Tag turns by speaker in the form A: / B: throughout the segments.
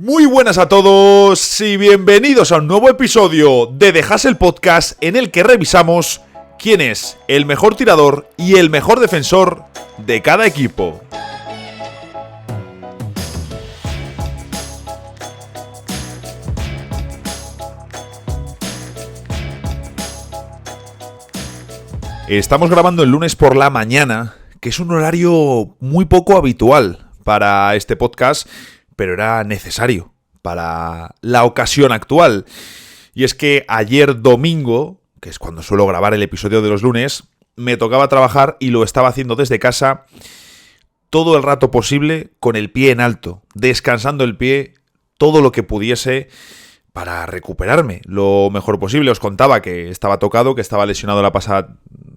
A: Muy buenas a todos y bienvenidos a un nuevo episodio de The Hustle Podcast en el que revisamos quién es el mejor tirador y el mejor defensor de cada equipo. Estamos grabando el lunes por la mañana, que es un horario muy poco habitual para este podcast, pero era necesario para la ocasión actual. Y es que ayer domingo, que es cuando suelo grabar el episodio de los lunes, me tocaba trabajar y lo estaba haciendo desde casa todo el rato posible con el pie en alto, descansando el pie todo lo que pudiese para recuperarme lo mejor posible. Os contaba que estaba tocado, que estaba lesionado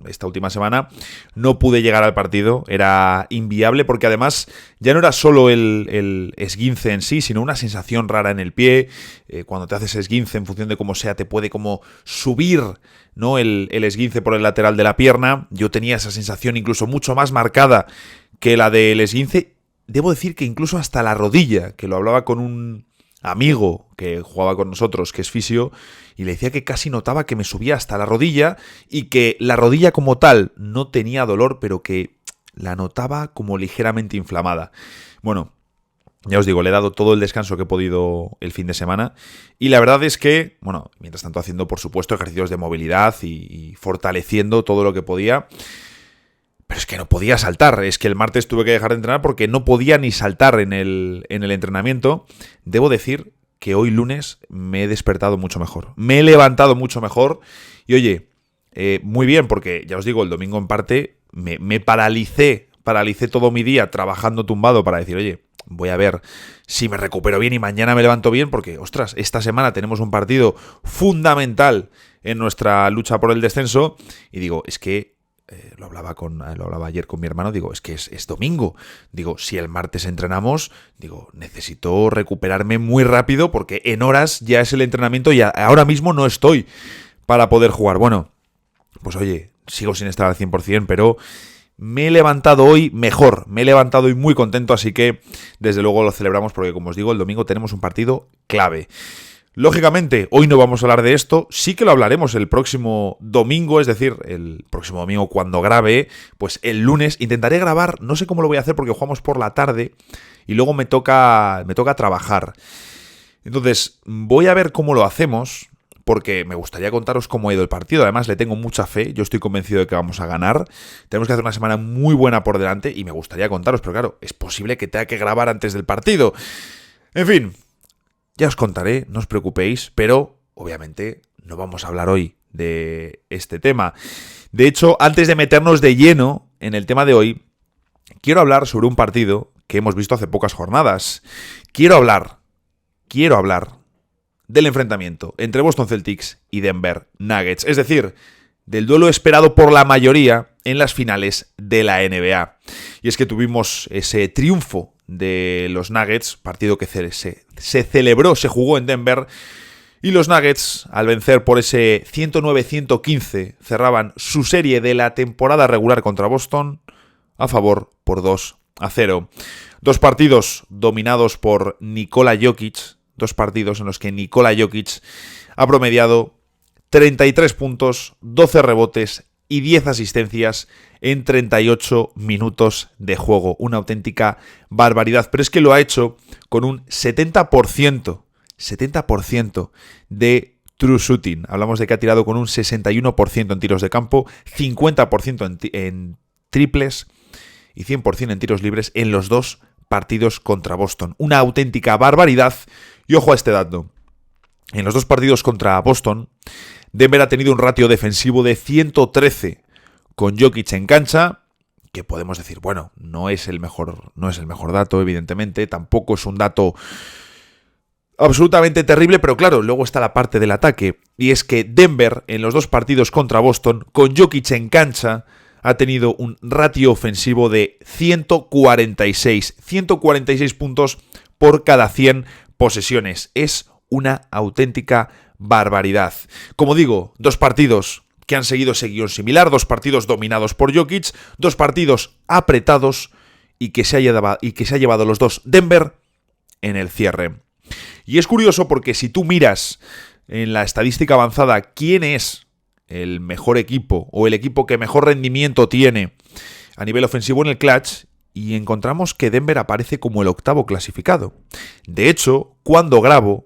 A: esta última semana. No pude llegar al partido, era inviable porque además ya no era solo el esguince en sí, sino una sensación rara en el pie. Cuando te haces esguince, en función de cómo sea, te puede como subir, ¿no? el esguince por el lateral de la pierna. Yo tenía esa sensación incluso mucho más marcada que la del esguince. Debo decir que incluso hasta la rodilla, que lo hablaba con un amigo que jugaba con nosotros, que es fisio, y le decía que casi notaba que me subía hasta la rodilla y que la rodilla como tal no tenía dolor, pero que la notaba como ligeramente inflamada. Bueno, ya os digo, le he dado todo el descanso que he podido el fin de semana y la verdad es que, bueno, mientras tanto haciendo por supuesto ejercicios de movilidad y fortaleciendo todo lo que podía. Pero es que no podía saltar, es que el martes tuve que dejar de entrenar porque no podía ni saltar en el entrenamiento. Debo decir que hoy lunes me he despertado mucho mejor, me he levantado mucho mejor y oye, muy bien, porque ya os digo, el domingo en parte me paralicé todo mi día trabajando tumbado para decir, oye, voy a ver si me recupero bien y mañana me levanto bien porque, ostras, esta semana tenemos un partido fundamental en nuestra lucha por el descenso y digo, es que lo hablaba ayer con mi hermano, digo, es que es domingo. Digo, si el martes entrenamos, digo, necesito recuperarme muy rápido porque en horas ya es el entrenamiento y ahora mismo no estoy para poder jugar. Bueno, pues oye, sigo sin estar al 100%, pero me he levantado hoy mejor, me he levantado hoy muy contento, así que desde luego lo celebramos porque, como os digo, el domingo tenemos un partido clave. Lógicamente, hoy no vamos a hablar de esto, sí que lo hablaremos el próximo domingo, es decir, el próximo domingo cuando grabe, pues el lunes intentaré grabar, no sé cómo lo voy a hacer porque jugamos por la tarde y luego me toca trabajar. Entonces, voy a ver cómo lo hacemos, porque me gustaría contaros cómo ha ido el partido, además le tengo mucha fe, yo estoy convencido de que vamos a ganar, tenemos que hacer una semana muy buena por delante y me gustaría contaros, pero claro, es posible que tenga que grabar antes del partido. En fin. Ya os contaré, no os preocupéis, pero obviamente no vamos a hablar hoy de este tema. De hecho, antes de meternos de lleno en el tema de hoy, quiero hablar sobre un partido que hemos visto hace pocas jornadas. Quiero hablar del enfrentamiento entre Boston Celtics y Denver Nuggets, es decir, del duelo esperado por la mayoría en las finales de la NBA. Y es que tuvimos ese triunfo de los Nuggets, partido que se celebró, se jugó en Denver, y los Nuggets, al vencer por ese 109-115, cerraban su serie de la temporada regular contra Boston a favor por 2-0. Dos partidos dominados por Nikola Jokic, dos partidos en los que Nikola Jokic ha promediado 33 puntos, 12 rebotes y 10 asistencias en 38 minutos de juego. Una auténtica barbaridad. Pero es que lo ha hecho con un 70% de true shooting. Hablamos de que ha tirado con un 61% en tiros de campo, 50% en triples y 100% en tiros libres en los dos partidos contra Boston. Una auténtica barbaridad. Y ojo a este dato. En los dos partidos contra Boston, Denver ha tenido un ratio defensivo de 113 con Jokic en cancha, que podemos decir, bueno, no es el mejor dato, evidentemente, tampoco es un dato absolutamente terrible, pero claro, luego está la parte del ataque, y es que Denver, en los dos partidos contra Boston, con Jokic en cancha, ha tenido un ratio ofensivo de 146 puntos por cada 100 posesiones. Es una auténtica barbaridad. Como digo, dos partidos que han seguido ese guión similar, dos partidos dominados por Jokic, dos partidos apretados y que se ha llevado los dos Denver en el cierre. Y es curioso porque si tú miras en la estadística avanzada quién es el mejor equipo o el equipo que mejor rendimiento tiene a nivel ofensivo en el clutch, y encontramos que Denver aparece como el 8º clasificado. De hecho, cuando grabo,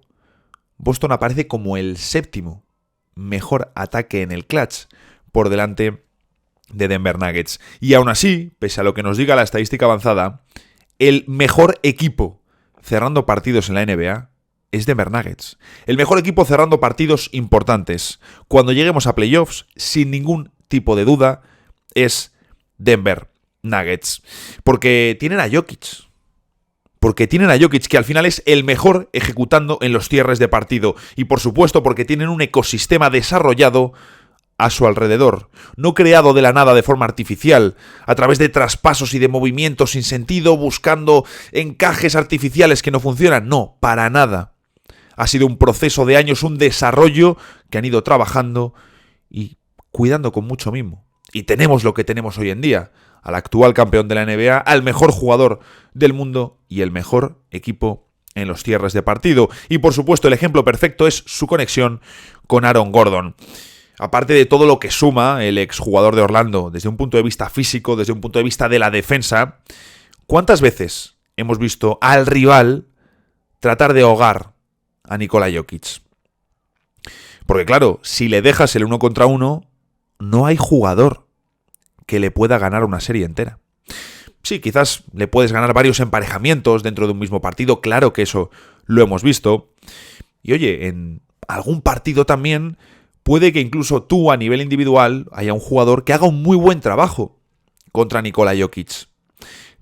A: Boston aparece como el 7º mejor ataque en el clutch, por delante de Denver Nuggets. Y aún así, pese a lo que nos diga la estadística avanzada, el mejor equipo cerrando partidos en la NBA es Denver Nuggets. El mejor equipo cerrando partidos importantes. Cuando lleguemos a playoffs, sin ningún tipo de duda, es Denver Nuggets. Porque tienen a Jokic. Que al final es el mejor ejecutando en los cierres de partido. Y por supuesto porque tienen un ecosistema desarrollado a su alrededor, no creado de la nada de forma artificial, a través de traspasos y de movimientos sin sentido, buscando encajes artificiales que no funcionan. No, para nada. Ha sido un proceso de años, un desarrollo que han ido trabajando y cuidando con mucho mimo. Y tenemos lo que tenemos hoy en día, al actual campeón de la NBA, al mejor jugador del mundo y el mejor equipo en los cierres de partido. Y por supuesto el ejemplo perfecto es su conexión con Aaron Gordon. Aparte de todo lo que suma el exjugador de Orlando, desde un punto de vista físico, desde un punto de vista de la defensa, ¿cuántas veces hemos visto al rival tratar de ahogar a Nikola Jokic? Porque claro, si le dejas el 1 contra 1, no hay jugador que le pueda ganar una serie entera. Sí, quizás le puedes ganar varios emparejamientos dentro de un mismo partido, claro que eso lo hemos visto. Y oye, en algún partido también puede que incluso tú a nivel individual haya un jugador que haga un muy buen trabajo contra Nikola Jokic.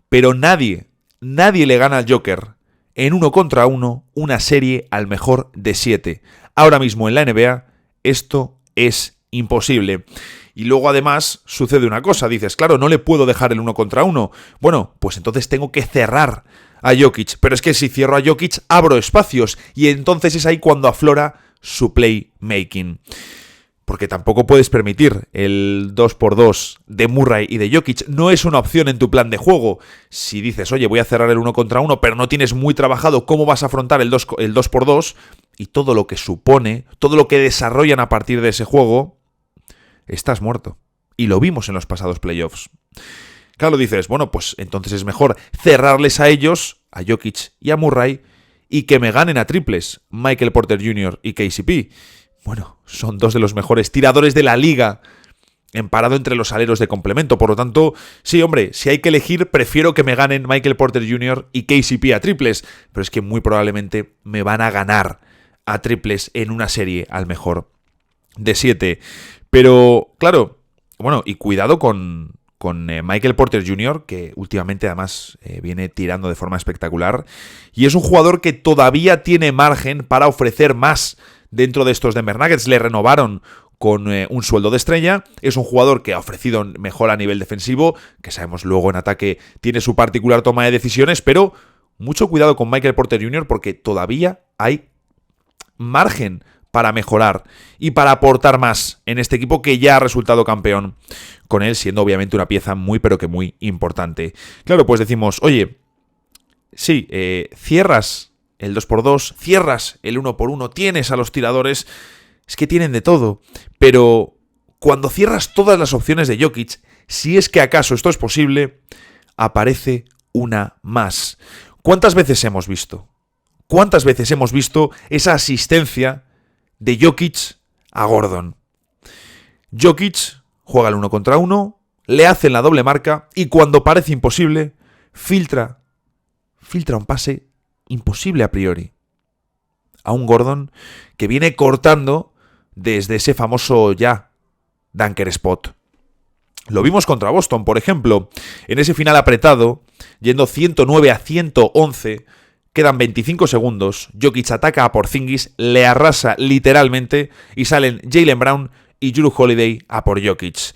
A: Pero nadie le gana al Joker en 1 contra 1 una serie al mejor de 7. Ahora mismo en la NBA esto es imposible. Y luego además sucede una cosa, dices, claro, no le puedo dejar el 1 contra 1. Bueno, pues entonces tengo que cerrar a Jokic. Pero es que si cierro a Jokic abro espacios y entonces es ahí cuando aflora su playmaking. Porque tampoco puedes permitir el 2x2 de Murray y de Jokic. No es una opción en tu plan de juego. Si dices, oye, voy a cerrar el 1 contra 1, pero no tienes muy trabajado cómo vas a afrontar el 2x2 y todo lo que supone, todo lo que desarrollan a partir de ese juego, estás muerto. Y lo vimos en los pasados playoffs. Claro, dices, bueno, pues entonces es mejor cerrarles a ellos, a Jokic y a Murray, y que me ganen a triples Michael Porter Jr. y KCP. Bueno, son dos de los mejores tiradores de la liga, emparado entre los aleros de complemento. Por lo tanto, sí, hombre, si hay que elegir, prefiero que me ganen Michael Porter Jr. y KCP a triples, pero es que muy probablemente me van a ganar a triples en una serie al mejor de 7. Pero, claro, bueno, y cuidado con Michael Porter Jr., que últimamente además viene tirando de forma espectacular, y es un jugador que todavía tiene margen para ofrecer más dentro de estos Denver Nuggets. Le renovaron con un sueldo de estrella, es un jugador que ha ofrecido mejor a nivel defensivo, que sabemos luego en ataque tiene su particular toma de decisiones, pero mucho cuidado con Michael Porter Jr. porque todavía hay margen para mejorar y para aportar más en este equipo que ya ha resultado campeón, con él siendo obviamente una pieza muy pero que muy importante. Claro, pues decimos, oye, sí, cierras el 2x2, cierras el 1x1, tienes a los tiradores, es que tienen de todo, pero cuando cierras todas las opciones de Jokic, si es que acaso esto es posible, aparece una más. ¿Cuántas veces hemos visto esa asistencia de Jokic a Gordon? Jokic juega el 1 contra 1, le hacen la doble marca y cuando parece imposible, filtra un pase imposible a priori a un Gordon que viene cortando desde ese famoso ya dunker spot. Lo vimos contra Boston, por ejemplo, en ese final apretado, yendo 109-111, quedan 25 segundos, Jokic ataca a Porzingis, le arrasa literalmente y salen Jaylen Brown y Jrue Holiday a por Jokic.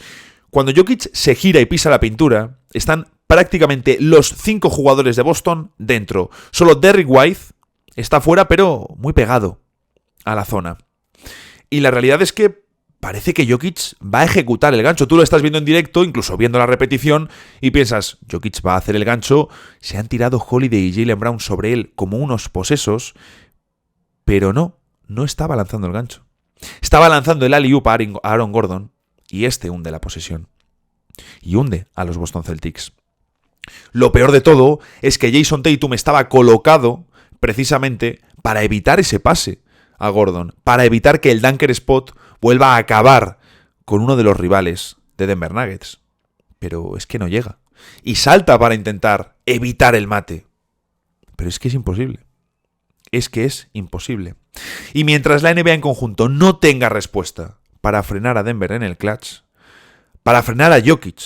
A: Cuando Jokic se gira y pisa la pintura, están prácticamente los 5 jugadores de Boston dentro. Solo Derrick White está fuera, pero muy pegado a la zona. Y la realidad es que parece que Jokic va a ejecutar el gancho. Tú lo estás viendo en directo, incluso viendo la repetición, y piensas, Jokic va a hacer el gancho. Se han tirado Holiday y Jaylen Brown sobre él como unos posesos, Pero no estaba lanzando el gancho. Estaba lanzando el alley-oop a Aaron Gordon y este hunde la posesión. Y hunde a los Boston Celtics. Lo peor de todo es que Jason Tatum estaba colocado precisamente para evitar ese pase a Gordon, para evitar que el dunker spot vuelva a acabar con uno de los rivales de Denver Nuggets. Pero es que no llega. Y salta para intentar evitar el mate. Pero es que es imposible. Es que es imposible. Y mientras la NBA en conjunto no tenga respuesta para frenar a Denver en el clutch, para frenar a Jokic,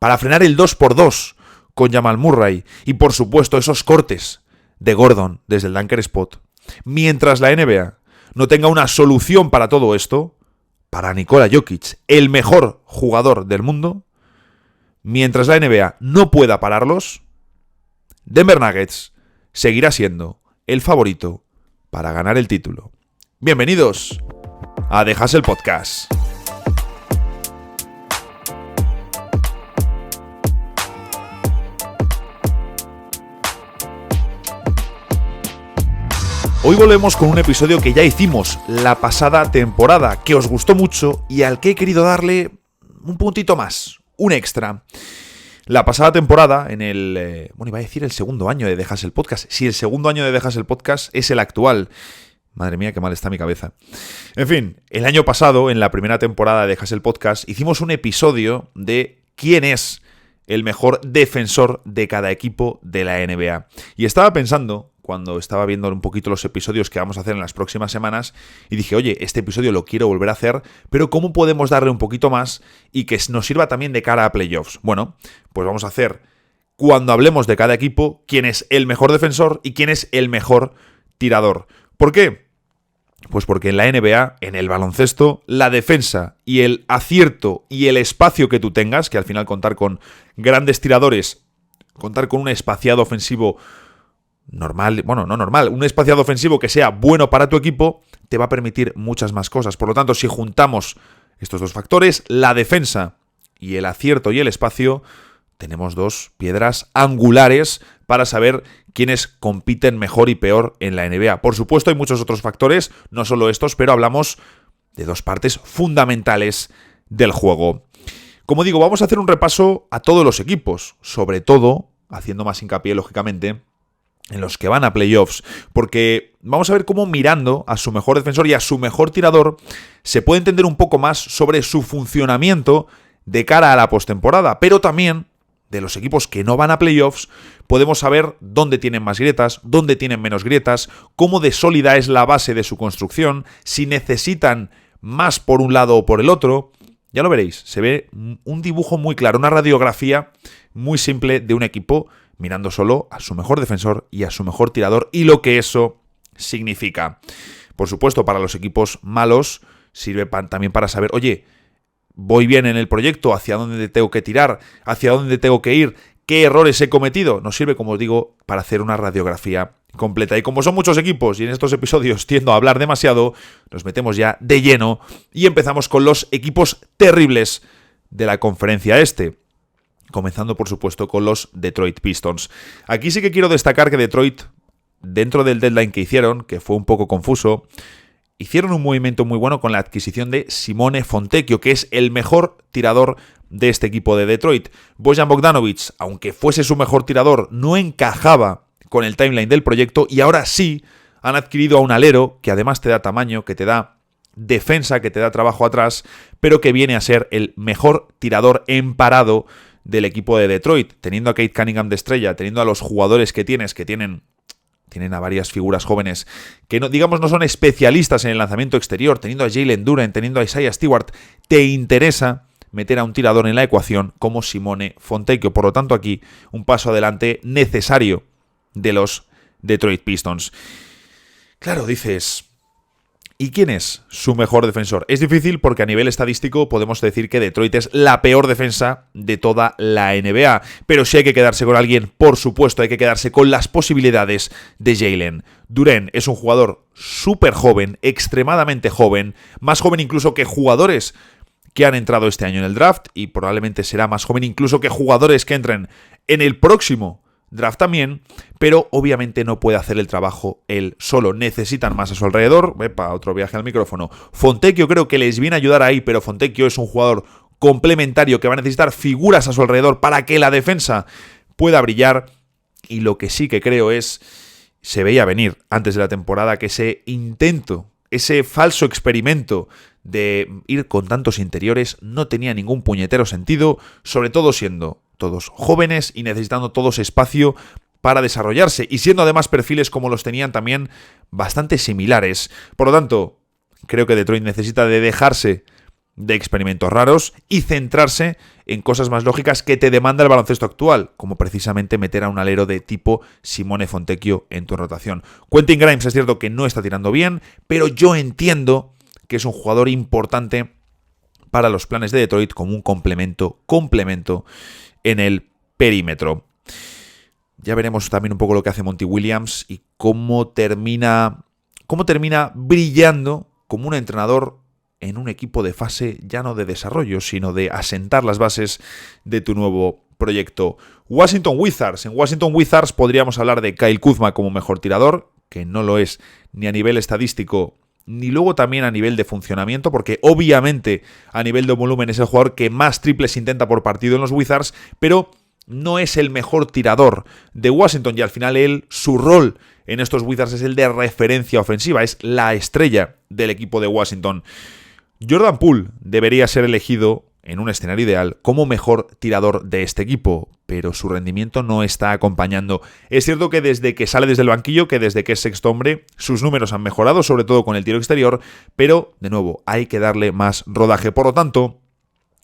A: para frenar el 2x2 con Jamal Murray y por supuesto esos cortes de Gordon desde el dunker spot, mientras la NBA no tenga una solución para todo esto, para Nikola Jokic, el mejor jugador del mundo, mientras la NBA no pueda pararlos, Denver Nuggets seguirá siendo el favorito para ganar el título. Bienvenidos a The Hustle Podcast. Hoy volvemos con un episodio que ya hicimos la pasada temporada, que os gustó mucho y al que he querido darle un puntito más, un extra. La pasada temporada, en el... iba a decir el segundo año de The Hustle Podcast. Si el segundo año de The Hustle Podcast es el actual. Madre mía, qué mal está mi cabeza. En fin, el año pasado, en la primera temporada de The Hustle Podcast, hicimos un episodio de quién es el mejor defensor de cada equipo de la NBA. Y estaba pensando, cuando estaba viendo un poquito los episodios que vamos a hacer en las próximas semanas, y dije, oye, este episodio lo quiero volver a hacer, pero ¿cómo podemos darle un poquito más y que nos sirva también de cara a playoffs? Bueno, pues vamos a hacer, cuando hablemos de cada equipo, quién es el mejor defensor y quién es el mejor tirador. ¿Por qué? Pues porque en la NBA, en el baloncesto, la defensa y el acierto y el espacio que tú tengas, que al final contar con grandes tiradores, contar con un espaciado ofensivo normal, un espaciado ofensivo que sea bueno para tu equipo, te va a permitir muchas más cosas. Por lo tanto, si juntamos estos dos factores, la defensa y el acierto y el espacio, tenemos dos piedras angulares para saber quiénes compiten mejor y peor en la NBA. Por supuesto, hay muchos otros factores, no solo estos, pero hablamos de dos partes fundamentales del juego. Como digo, vamos a hacer un repaso a todos los equipos, sobre todo, haciendo más hincapié, lógicamente, en los que van a playoffs, porque vamos a ver cómo mirando a su mejor defensor y a su mejor tirador se puede entender un poco más sobre su funcionamiento de cara a la postemporada, pero también de los equipos que no van a playoffs podemos saber dónde tienen más grietas, dónde tienen menos grietas, cómo de sólida es la base de su construcción, si necesitan más por un lado o por el otro. Ya lo veréis, se ve un dibujo muy claro, una radiografía muy simple de un equipo mirando solo a su mejor defensor y a su mejor tirador y lo que eso significa. Por supuesto, para los equipos malos sirve también para saber, oye, voy bien en el proyecto, hacia dónde tengo que tirar, hacia dónde tengo que ir, qué errores he cometido. Nos sirve, como os digo, para hacer una radiografía completa. Y como son muchos equipos y en estos episodios tiendo a hablar demasiado, nos metemos ya de lleno y empezamos con los equipos terribles de la conferencia este. Comenzando, por supuesto, con los Detroit Pistons. Aquí sí que quiero destacar que Detroit, dentro del deadline que hicieron, que fue un poco confuso, hicieron un movimiento muy bueno con la adquisición de Simone Fontecchio, que es el mejor tirador de este equipo de Detroit. Bojan Bogdanovic, aunque fuese su mejor tirador, no encajaba con el timeline del proyecto y ahora sí han adquirido a un alero que además te da tamaño, que te da defensa, que te da trabajo atrás, pero que viene a ser el mejor tirador en parado del equipo de Detroit, teniendo a Cade Cunningham de estrella, teniendo a los jugadores que tienes, que tienen a varias figuras jóvenes que no son especialistas en el lanzamiento exterior, teniendo a Jalen Duren, teniendo a Isaiah Stewart, te interesa meter a un tirador en la ecuación como Simone Fontecchio. Por lo tanto, aquí un paso adelante necesario de los Detroit Pistons. Claro, dices, ¿y quién es su mejor defensor? Es difícil porque a nivel estadístico podemos decir que Detroit es la peor defensa de toda la NBA. Pero si hay que quedarse con alguien, por supuesto, hay que quedarse con las posibilidades de Jalen Duren. Es un jugador súper joven, extremadamente joven, más joven incluso que jugadores que han entrado este año en el draft y probablemente será más joven incluso que jugadores que entren en el próximo draft también, pero obviamente no puede hacer el trabajo él solo. Necesitan más a su alrededor. Otro viaje al micrófono. Fontecchio creo que les viene a ayudar ahí, pero Fontecchio es un jugador complementario que va a necesitar figuras a su alrededor para que la defensa pueda brillar. Y lo que sí que creo es, se veía venir antes de la temporada que ese intento, ese falso experimento de ir con tantos interiores no tenía ningún puñetero sentido, sobre todo siendo todos jóvenes y necesitando todos espacio para desarrollarse y siendo además perfiles como los tenían también bastante similares. Por lo tanto, creo que Detroit necesita de dejarse de experimentos raros y centrarse en cosas más lógicas que te demanda el baloncesto actual, como precisamente meter a un alero de tipo Simone Fontecchio en tu rotación. Quentin Grimes es cierto que no está tirando bien, pero yo entiendo que es un jugador importante para los planes de Detroit como un complemento en el perímetro. Ya veremos también un poco lo que hace Monty Williams y cómo termina brillando como un entrenador en un equipo de fase ya no de desarrollo, sino de asentar las bases de tu nuevo proyecto. Washington Wizards. En Washington Wizards podríamos hablar de Kyle Kuzma como mejor tirador, que no lo es ni a nivel estadístico ni luego también a nivel de funcionamiento, porque obviamente a nivel de volumen es el jugador que más triples intenta por partido en los Wizards, pero no es el mejor tirador de Washington y al final su rol en estos Wizards es el de referencia ofensiva, es la estrella del equipo de Washington. Jordan Poole debería ser elegido en un escenario ideal como mejor tirador de este equipo, pero su rendimiento no está acompañando. Es cierto que desde que sale desde el banquillo, que desde que es sexto hombre, sus números han mejorado, sobre todo con el tiro exterior, pero, de nuevo, hay que darle más rodaje. Por lo tanto,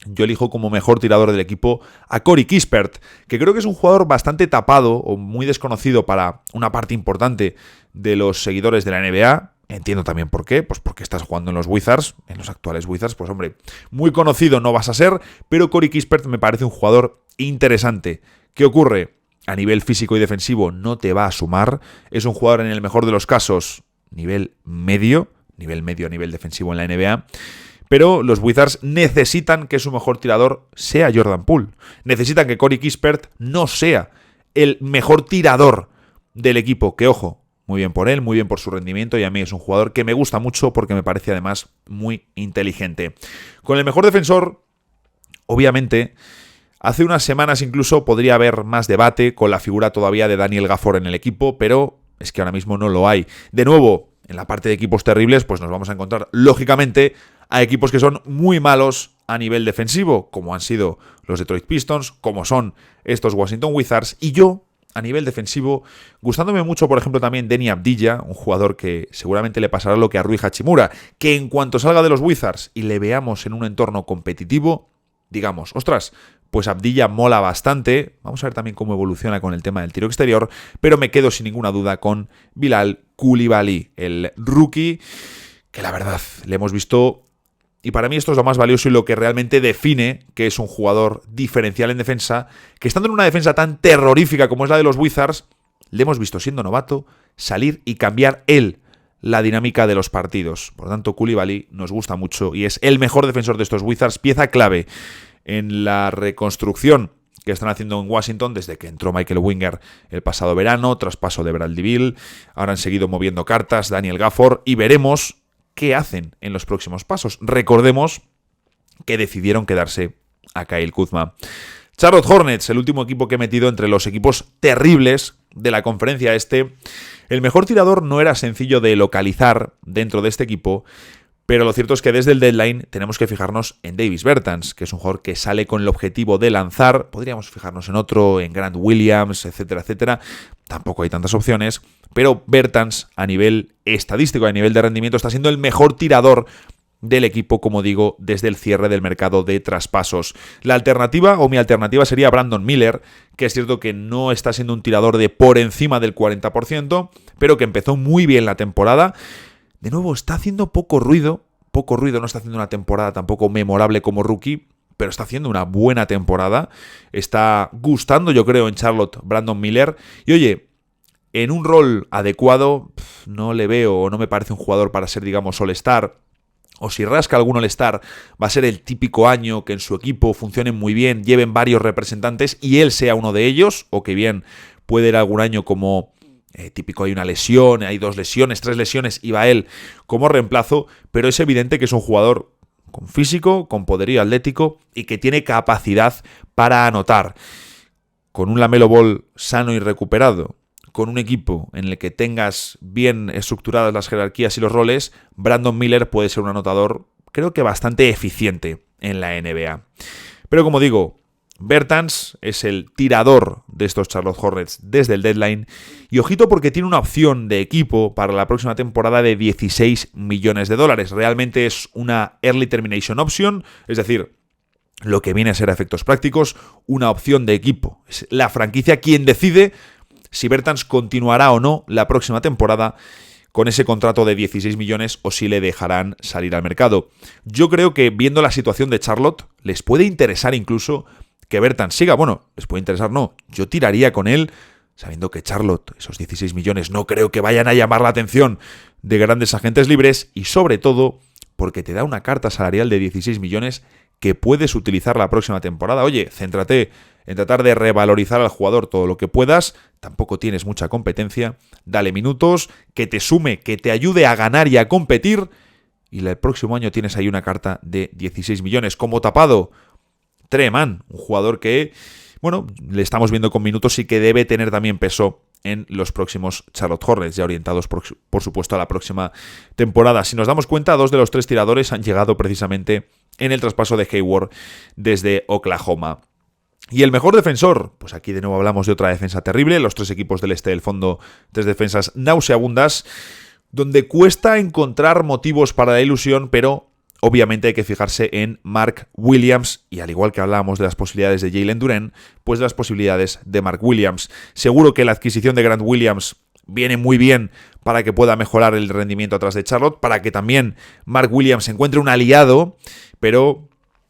A: yo elijo como mejor tirador del equipo a Corey Kispert, que creo que es un jugador bastante tapado o muy desconocido para una parte importante de los seguidores de la NBA. Entiendo también por qué, pues porque estás jugando en los Wizards, en los actuales Wizards, pues hombre, muy conocido no vas a ser, pero Corey Kispert me parece un jugador interesante. ¿Qué ocurre? A nivel físico y defensivo no te va a sumar, es un jugador en el mejor de los casos nivel medio a nivel defensivo en la NBA, pero los Wizards necesitan que su mejor tirador sea Jordan Poole, necesitan que Corey Kispert no sea el mejor tirador del equipo, que ojo, muy bien por él, muy bien por su rendimiento y a mí es un jugador que me gusta mucho porque me parece además muy inteligente. Con el mejor defensor, obviamente, hace unas semanas incluso podría haber más debate con la figura todavía de Daniel Gafford en el equipo, pero es que ahora mismo no lo hay. De nuevo, en la parte de equipos terribles, pues nos vamos a encontrar, lógicamente, a equipos que son muy malos a nivel defensivo, como han sido los Detroit Pistons, como son estos Washington Wizards, y yo, a nivel defensivo, gustándome mucho, por ejemplo, también Deni Avdija, un jugador que seguramente le pasará lo que a Rui Hachimura, que en cuanto salga de los Wizards y le veamos en un entorno competitivo, digamos, ostras, pues Avdija mola bastante. Vamos a ver también cómo evoluciona con el tema del tiro exterior, pero me quedo sin ninguna duda con Bilal Coulibaly, el rookie, que la verdad le hemos visto. Y para mí esto es lo más valioso y lo que realmente define que es un jugador diferencial en defensa, que estando en una defensa tan terrorífica como es la de los Wizards, le hemos visto siendo novato salir y cambiar él la dinámica de los partidos. Por lo tanto, Coulibaly nos gusta mucho y es el mejor defensor de estos Wizards, pieza clave en la reconstrucción que están haciendo en Washington desde que entró Michael Winger el pasado verano, traspaso de Bradley Beal, ahora han seguido moviendo cartas Daniel Gafford y veremos qué hacen en los próximos pasos. Recordemos que decidieron quedarse a Kyle Kuzma. Charlotte Hornets, el último equipo que he metido entre los equipos terribles de la conferencia este. El mejor tirador no era sencillo de localizar dentro de este equipo, pero lo cierto es que desde el deadline tenemos que fijarnos en Davis Bertans, que es un jugador que sale con el objetivo de lanzar. Podríamos fijarnos en otro, en Grant Williams, etcétera, etcétera. Tampoco hay tantas opciones, pero Bertans a nivel estadístico, a nivel de rendimiento, está siendo el mejor tirador del equipo, como digo, desde el cierre del mercado de traspasos. La alternativa, o mi alternativa, sería Brandon Miller, que es cierto que no está siendo un tirador de por encima del 40%, pero que empezó muy bien la temporada. De nuevo, está haciendo poco ruido, no está haciendo una temporada tampoco memorable como rookie, pero está haciendo una buena temporada. Está gustando, yo creo, en Charlotte Brandon Miller. Y oye, en un rol adecuado, no le veo o no me parece un jugador para ser, digamos, All-Star. O si rasca algún All-Star, va a ser el típico año que en su equipo funcionen muy bien, lleven varios representantes y él sea uno de ellos, o que bien puede ir algún año como típico, hay una lesión, hay 2 lesiones, 3 lesiones y va él como reemplazo, pero es evidente que es un jugador con físico, con poderío atlético y que tiene capacidad para anotar. Con un LaMelo Ball sano y recuperado, con un equipo en el que tengas bien estructuradas las jerarquías y los roles, Brandon Miller puede ser un anotador, creo que bastante eficiente en la NBA. Pero como digo, Bertans es el tirador de estos Charlotte Hornets desde el deadline y ojito porque tiene una opción de equipo para la próxima temporada de $16 millones. Realmente es una early termination option, es decir, lo que viene a ser a efectos prácticos, una opción de equipo. Es la franquicia quien decide si Bertans continuará o no la próxima temporada con ese contrato de 16 millones o si le dejarán salir al mercado. Yo creo que viendo la situación de Charlotte, les puede interesar incluso que Bertans siga. Bueno, les puede interesar, no. Yo tiraría con él, sabiendo que Charlotte, esos 16 millones, no creo que vayan a llamar la atención de grandes agentes libres y sobre todo porque te da una carta salarial de 16 millones que puedes utilizar la próxima temporada. Oye, céntrate en tratar de revalorizar al jugador todo lo que puedas, tampoco tienes mucha competencia, dale minutos, que te sume, que te ayude a ganar y a competir, y el próximo año tienes ahí una carta de 16 millones. Como tapado, Tre Mann, un jugador que, bueno, le estamos viendo con minutos y que debe tener también peso en los próximos Charlotte Hornets, ya orientados por supuesto a la próxima temporada. Si nos damos cuenta, 2 de los 3 tiradores han llegado precisamente en el traspaso de Hayward desde Oklahoma. Y el mejor defensor, pues aquí de nuevo hablamos de otra defensa terrible, los 3 equipos del este del fondo, 3 defensas nauseabundas, donde cuesta encontrar motivos para la ilusión, pero obviamente hay que fijarse en Mark Williams, y al igual que hablábamos de las posibilidades de Jalen Duren, pues de las posibilidades de Mark Williams. Seguro que la adquisición de Grant Williams viene muy bien para que pueda mejorar el rendimiento atrás de Charlotte, para que también Mark Williams encuentre un aliado, pero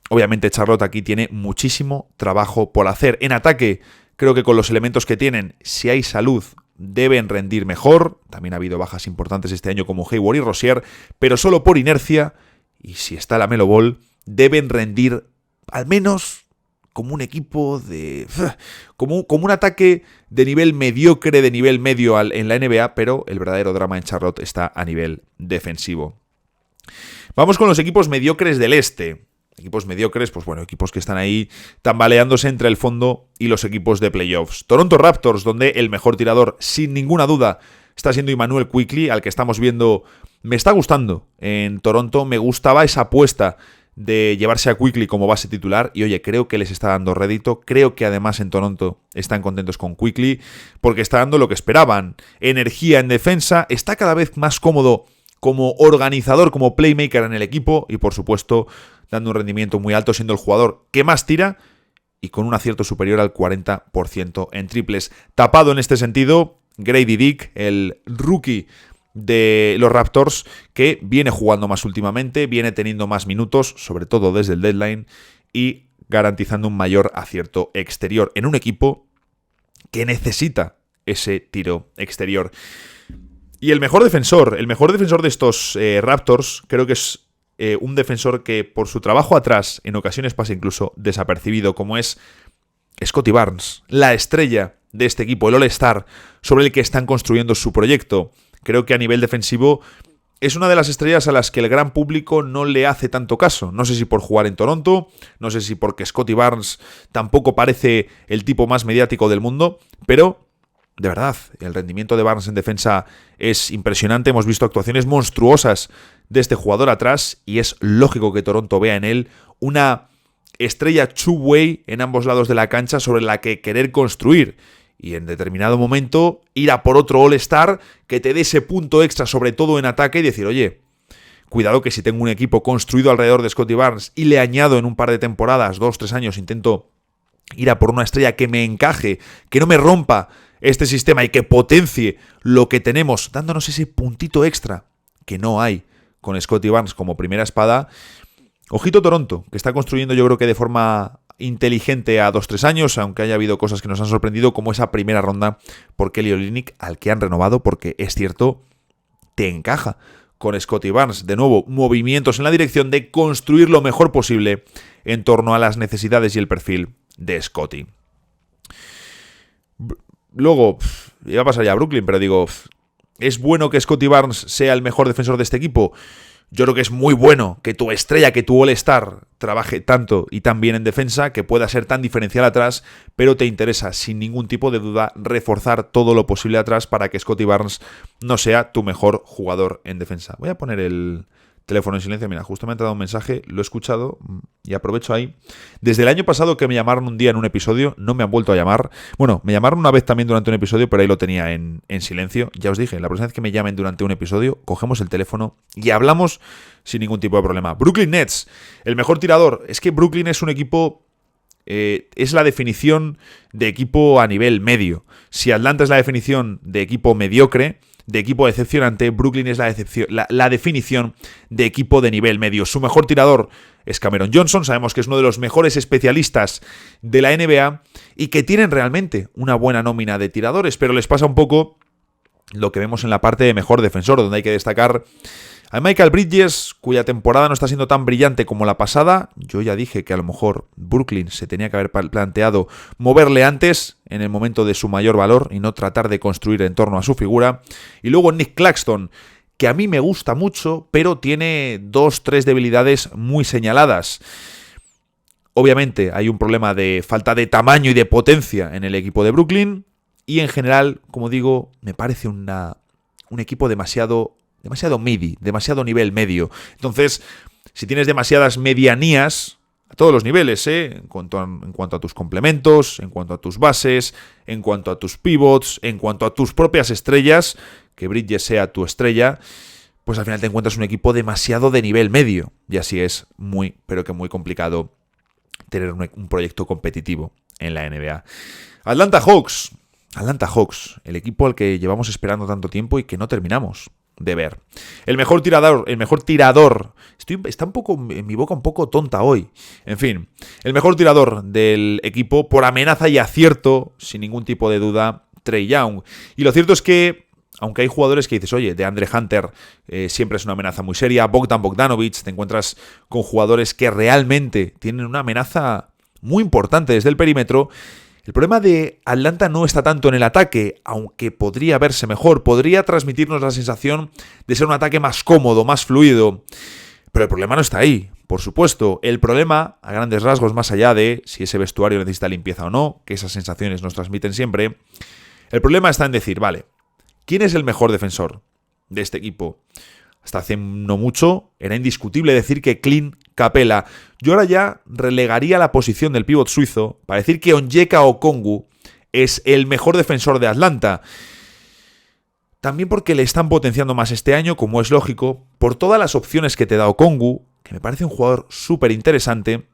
A: obviamente Charlotte aquí tiene muchísimo trabajo por hacer. En ataque, creo que con los elementos que tienen, si hay salud, deben rendir mejor. También ha habido bajas importantes este año como Hayward y Rozier, pero solo por inercia. Y si está LaMelo Ball, deben rendir al menos como un equipo de... como un ataque de nivel mediocre, de nivel medio en la NBA, pero el verdadero drama en Charlotte está a nivel defensivo. Vamos con los equipos mediocres del este. Equipos mediocres, pues bueno, equipos que están ahí tambaleándose entre el fondo y los equipos de playoffs. Toronto Raptors, donde el mejor tirador, sin ninguna duda, está siendo Immanuel Quickley, al que estamos viendo. Me está gustando en Toronto, me gustaba esa apuesta de llevarse a Quickley como base titular y oye, creo que les está dando rédito, creo que además en Toronto están contentos con Quickley porque está dando lo que esperaban, energía en defensa, está cada vez más cómodo como organizador, como playmaker en el equipo y por supuesto dando un rendimiento muy alto, siendo el jugador que más tira y con un acierto superior al 40% en triples. Tapado en este sentido, Grady Dick, el rookie de los Raptors, que viene jugando más últimamente, viene teniendo más minutos, sobre todo desde el deadline, y garantizando un mayor acierto exterior en un equipo que necesita ese tiro exterior. Y el mejor defensor de estos Raptors, creo que es un defensor que por su trabajo atrás en ocasiones pasa incluso desapercibido, como es Scottie Barnes, la estrella de este equipo, el All-Star sobre el que están construyendo su proyecto. Creo que a nivel defensivo es una de las estrellas a las que el gran público no le hace tanto caso. No sé si por jugar en Toronto, no sé si porque Scottie Barnes tampoco parece el tipo más mediático del mundo, pero de verdad, el rendimiento de Barnes en defensa es impresionante. Hemos visto actuaciones monstruosas de este jugador atrás y es lógico que Toronto vea en él una estrella two-way en ambos lados de la cancha sobre la que querer construir. Y en determinado momento ir a por otro All-Star que te dé ese punto extra, sobre todo en ataque, y decir, oye, cuidado que si tengo un equipo construido alrededor de Scottie Barnes y le añado en un par de temporadas, 2-3 años, intento ir a por una estrella que me encaje, que no me rompa este sistema y que potencie lo que tenemos, dándonos ese puntito extra que no hay con Scottie Barnes como primera espada. Ojito Toronto, que está construyendo yo creo que de forma inteligente a 2-3 años, aunque haya habido cosas que nos han sorprendido, como esa primera ronda por Kelly Olynyk, al que han renovado, porque es cierto, te encaja con Scottie Barnes. De nuevo, movimientos en la dirección de construir lo mejor posible en torno a las necesidades y el perfil de Scottie. Luego, iba a pasar ya a Brooklyn, pero digo, ¿es bueno que Scottie Barnes sea el mejor defensor de este equipo? Yo creo que es muy bueno que tu estrella, que tu All-Star trabaje tanto y tan bien en defensa, que pueda ser tan diferencial atrás, pero te interesa sin ningún tipo de duda reforzar todo lo posible atrás para que Scottie Barnes no sea tu mejor jugador en defensa. Voy a poner el teléfono en silencio. Mira, justo me ha entrado un mensaje, lo he escuchado y aprovecho ahí. Desde el año pasado que me llamaron un día en un episodio, no me han vuelto a llamar. Bueno, me llamaron una vez también durante un episodio, pero ahí lo tenía en silencio. Ya os dije, la próxima vez que me llamen durante un episodio, cogemos el teléfono y hablamos sin ningún tipo de problema. Brooklyn Nets, el mejor tirador. Es que Brooklyn es un equipo... es la definición de equipo a nivel medio. Si Atlanta es la definición de equipo mediocre, de equipo decepcionante, Brooklyn es la definición de equipo de nivel medio. Su mejor tirador es Cameron Johnson, sabemos que es uno de los mejores especialistas de la NBA y que tienen realmente una buena nómina de tiradores, pero les pasa un poco lo que vemos en la parte de mejor defensor, donde hay que destacar a Michael Bridges, cuya temporada no está siendo tan brillante como la pasada. Yo ya dije que a lo mejor Brooklyn se tenía que haber planteado moverle antes, en el momento de su mayor valor, y no tratar de construir en torno a su figura. Y luego Nick Claxton, que a mí me gusta mucho, pero tiene 2-3 debilidades muy señaladas. Obviamente hay un problema de falta de tamaño y de potencia en el equipo de Brooklyn. Y en general, como digo, me parece un equipo demasiado midi, demasiado nivel medio. Entonces, si tienes demasiadas medianías a todos los niveles, en cuanto a tus complementos, en cuanto a tus bases, en cuanto a tus pivots, en cuanto a tus propias estrellas, que Bridges sea tu estrella, pues al final te encuentras un equipo demasiado de nivel medio. Y así es muy, pero que muy complicado tener un proyecto competitivo en la NBA. Atlanta Hawks, el equipo al que llevamos esperando tanto tiempo y que no terminamos de ver. El mejor tirador. Está un poco en mi boca un poco tonta hoy. En fin, el mejor tirador del equipo por amenaza y acierto, sin ningún tipo de duda, Trae Young. Y lo cierto es que, aunque hay jugadores que dices, oye, DeAndre Hunter siempre es una amenaza muy seria, Bogdanovic, te encuentras con jugadores que realmente tienen una amenaza muy importante desde el perímetro. El problema de Atlanta no está tanto en el ataque, aunque podría verse mejor, podría transmitirnos la sensación de ser un ataque más cómodo, más fluido. Pero el problema no está ahí, por supuesto. El problema, a grandes rasgos, más allá de si ese vestuario necesita limpieza o no, que esas sensaciones nos transmiten siempre, el problema está en decir, vale, ¿quién es el mejor defensor de este equipo? Hasta hace no mucho era indiscutible decir que Clint Capela. Yo ahora ya relegaría la posición del pívot suizo para decir que Onyeka Okongwu es el mejor defensor de Atlanta. También porque le están potenciando más este año, como es lógico, por todas las opciones que te da Okongwu, que me parece un jugador súper interesante,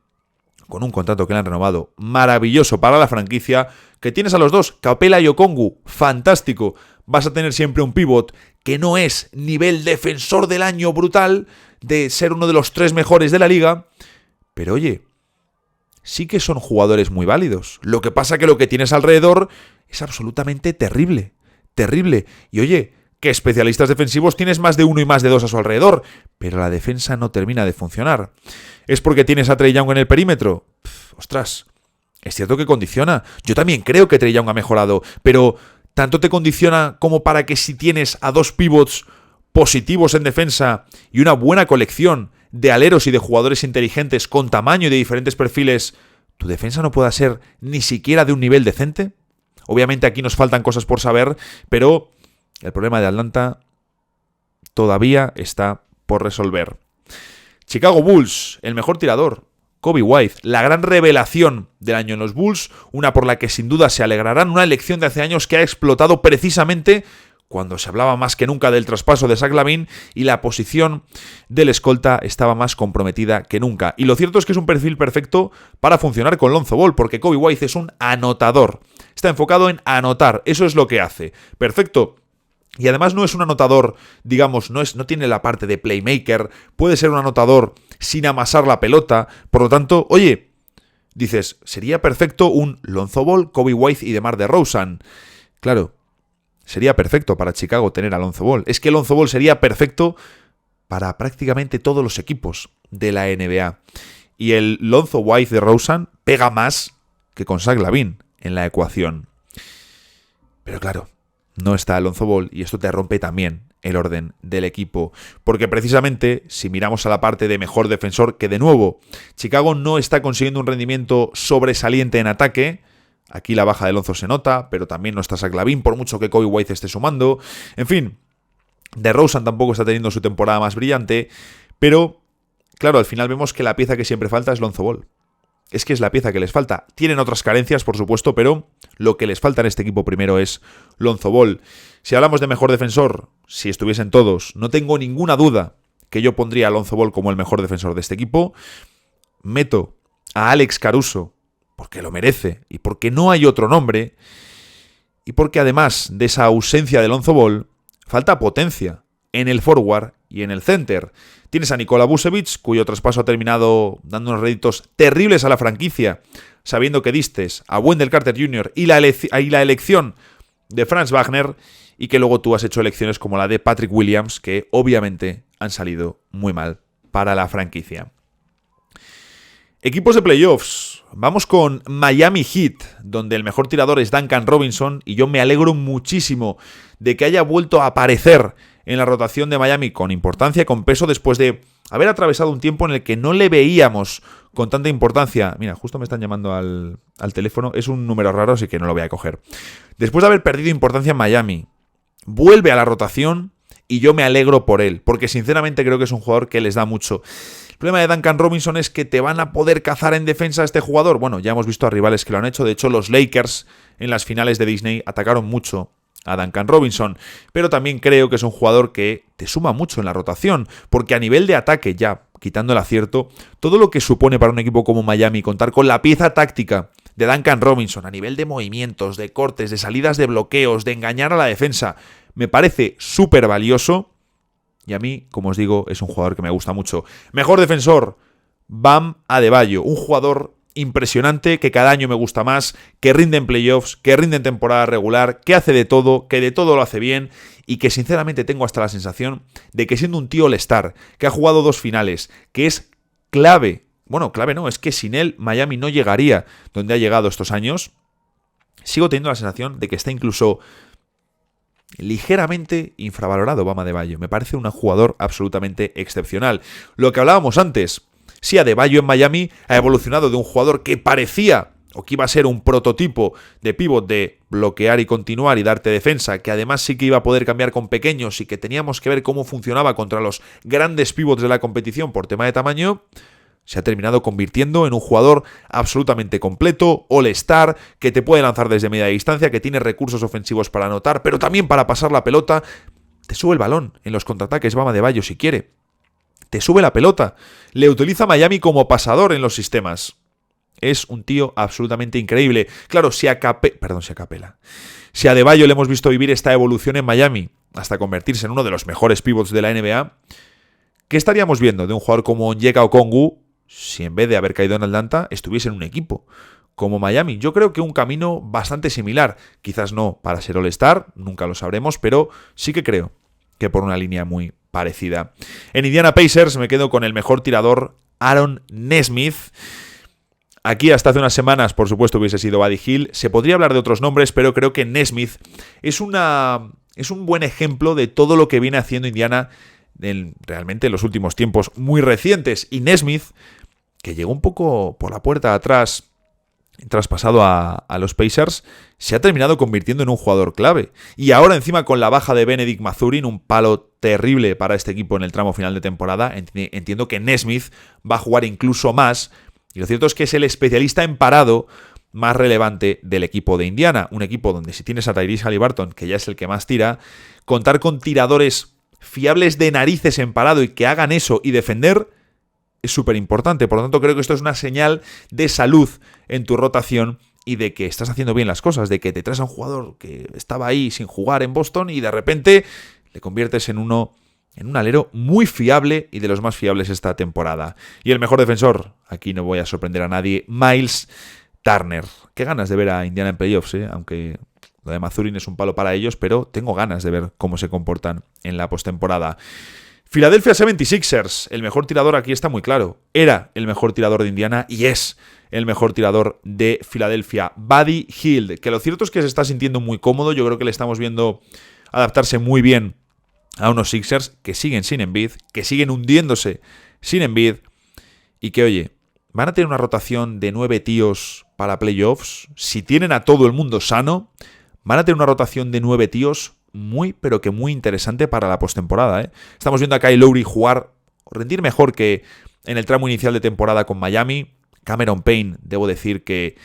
A: con un contrato que le han renovado maravilloso para la franquicia, que tienes a los dos, Capela y Okongwu, fantástico. Vas a tener siempre un pívot que no es nivel defensor del año brutal, de ser uno de los 3 mejores de la liga, pero oye, sí que son jugadores muy válidos. Lo que pasa que lo que tienes alrededor es absolutamente terrible. Y oye, que especialistas defensivos tienes más de uno y más de dos a su alrededor, pero la defensa no termina de funcionar. ¿Es porque tienes a Trae Young en el perímetro? Ostras, es cierto que condiciona. Yo también creo que Trae Young ha mejorado, pero ¿tanto te condiciona como para que si tienes a 2 pivots positivos en defensa y una buena colección de aleros y de jugadores inteligentes con tamaño y de diferentes perfiles, tu defensa no pueda ser ni siquiera de un nivel decente? Obviamente aquí nos faltan cosas por saber, pero el problema de Atlanta todavía está por resolver. Chicago Bulls, el mejor tirador, Coby White, la gran revelación del año en los Bulls, una por la que sin duda se alegrarán, una elección de hace años que ha explotado precisamente cuando se hablaba más que nunca del traspaso de Zach LaVine y la posición del escolta estaba más comprometida que nunca. Y lo cierto es que es un perfil perfecto para funcionar con Lonzo Ball, porque Coby White es un anotador. Está enfocado en anotar, eso es lo que hace. Perfecto. Y además no es un anotador, digamos, no tiene la parte de playmaker, puede ser un anotador sin amasar la pelota. Por lo tanto, oye, dices, sería perfecto un Lonzo Ball, Coby White y DeMar DeRozan. Claro, sería perfecto para Chicago tener a Lonzo Ball. Es que Lonzo Ball sería perfecto para prácticamente todos los equipos de la NBA. Y el Lonzo White de DeRozan pega más que con Zach LaVine en la ecuación. Pero claro, no está Alonso Ball y esto te rompe también el orden del equipo. Porque precisamente, si miramos a la parte de mejor defensor, que de nuevo, Chicago no está consiguiendo un rendimiento sobresaliente en ataque. Aquí la baja de Alonso se nota, pero también no está Zach LaVine, por mucho que Kobe White esté sumando. En fin, DeRozan tampoco está teniendo su temporada más brillante, pero claro, al final vemos que la pieza que siempre falta es Lonzo Ball. Es que es la pieza que les falta. Tienen otras carencias, por supuesto, pero lo que les falta en este equipo primero es Lonzo Ball. Si hablamos de mejor defensor, si estuviesen todos, no tengo ninguna duda que yo pondría a Lonzo Ball como el mejor defensor de este equipo. Meto a Alex Caruso porque lo merece y porque no hay otro nombre y porque además de esa ausencia de Lonzo Ball, falta potencia en el forward y en el center. Tienes a Nikola Vucevic, cuyo traspaso ha terminado dando unos réditos terribles a la franquicia, sabiendo que distes a Wendell Carter Jr. y la elección de Franz Wagner, y que luego tú has hecho elecciones como la de Patrick Williams, que obviamente han salido muy mal para la franquicia. Equipos de playoffs. Vamos con Miami Heat, donde el mejor tirador es Duncan Robinson, y yo me alegro muchísimo de que haya vuelto a aparecer en la rotación de Miami con importancia, con peso, después de haber atravesado un tiempo en el que no le veíamos con tanta importancia. Mira, justo me están llamando al teléfono, es un número raro, así que no lo voy a coger. Después de haber perdido importancia en Miami, vuelve a la rotación y yo me alegro por él, porque sinceramente creo que es un jugador que les da mucho. El problema de Duncan Robinson es que te van a poder cazar en defensa a este jugador. Bueno, ya hemos visto a rivales que lo han hecho. De hecho, los Lakers en las finales de Disney atacaron mucho a Duncan Robinson, pero también creo que es un jugador que te suma mucho en la rotación, porque a nivel de ataque, ya quitando el acierto, todo lo que supone para un equipo como Miami contar con la pieza táctica de Duncan Robinson a nivel de movimientos, de cortes, de salidas de bloqueos, de engañar a la defensa, me parece súper valioso. Y a mí, como os digo, es un jugador que me gusta mucho. Mejor defensor, Bam Adebayo. Un jugador impresionante, que cada año me gusta más, que rinde en playoffs, que rinde en temporada regular, que hace de todo, que de todo lo hace bien y que sinceramente tengo hasta la sensación de que siendo un tío all-star, que ha jugado 2 finales, que es clave, bueno, clave no, es que sin él Miami no llegaría donde ha llegado estos años, sigo teniendo la sensación de que está incluso ligeramente infravalorado Bam Adebayo. Me parece un jugador absolutamente excepcional. Lo que hablábamos antes, sí, Adebayo en Miami ha evolucionado de un jugador que parecía o que iba a ser un prototipo de pívot de bloquear y continuar y darte defensa, que además sí que iba a poder cambiar con pequeños y que teníamos que ver cómo funcionaba contra los grandes pivots de la competición por tema de tamaño. Se ha terminado convirtiendo en un jugador absolutamente completo, all-star, que te puede lanzar desde media distancia, que tiene recursos ofensivos para anotar, pero también para pasar la pelota. Te sube el balón en los contraataques Bam Adebayo si quiere. Te sube la pelota. Le utiliza Miami como pasador en los sistemas. Es un tío absolutamente increíble. Claro, si a Adebayo le hemos visto vivir esta evolución en Miami hasta convertirse en uno de los mejores pivots de la NBA, ¿qué estaríamos viendo de un jugador como Onyeka Okongwu si en vez de haber caído en Atlanta estuviese en un equipo como Miami? Yo creo que un camino bastante similar. Quizás no para ser All-Star, nunca lo sabremos, pero sí que creo que por una línea muy parecida. En Indiana Pacers me quedo con el mejor tirador, Aaron Nesmith. Aquí hasta hace unas semanas, por supuesto, hubiese sido Buddy Hield. Se podría hablar de otros nombres, pero creo que Nesmith es un buen ejemplo de todo lo que viene haciendo Indiana realmente en los últimos tiempos muy recientes. Y Nesmith, que llegó un poco por la puerta de atrás, traspasado a los Pacers, se ha terminado convirtiendo en un jugador clave. Y ahora encima con la baja de Benedict Mathurin, un palo terrible para este equipo en el tramo final de temporada, entiendo que Nesmith va a jugar incluso más. Y lo cierto es que es el especialista en parado más relevante del equipo de Indiana. Un equipo donde si tienes a Tyrese Haliburton, que ya es el que más tira, contar con tiradores fiables de narices en parado y que hagan eso y defender es súper importante. Por lo tanto, creo que esto es una señal de salud en tu rotación y de que estás haciendo bien las cosas, de que te traes a un jugador que estaba ahí sin jugar en Boston y de repente le conviertes en un alero muy fiable y de los más fiables esta temporada. Y el mejor defensor, aquí no voy a sorprender a nadie, Miles Turner. Qué ganas de ver a Indiana en playoffs, aunque lo de Mathurin es un palo para ellos, pero tengo ganas de ver cómo se comportan en la postemporada. Philadelphia 76ers, el mejor tirador aquí está muy claro. Era el mejor tirador de Indiana y es el mejor tirador de Filadelfia, Buddy Hield, que lo cierto es que se está sintiendo muy cómodo. Yo creo que le estamos viendo adaptarse muy bien a unos Sixers que siguen sin Embiid, que siguen hundiéndose sin Embiid y que, oye, van a tener una rotación de 9 tíos para playoffs. Si tienen a todo el mundo sano, van a tener una rotación de 9 tíos muy, pero que muy interesante para la postemporada, ¿eh? Estamos viendo a Kyle Lowry rendir mejor que en el tramo inicial de temporada con Miami. Cameron Payne, debo decir que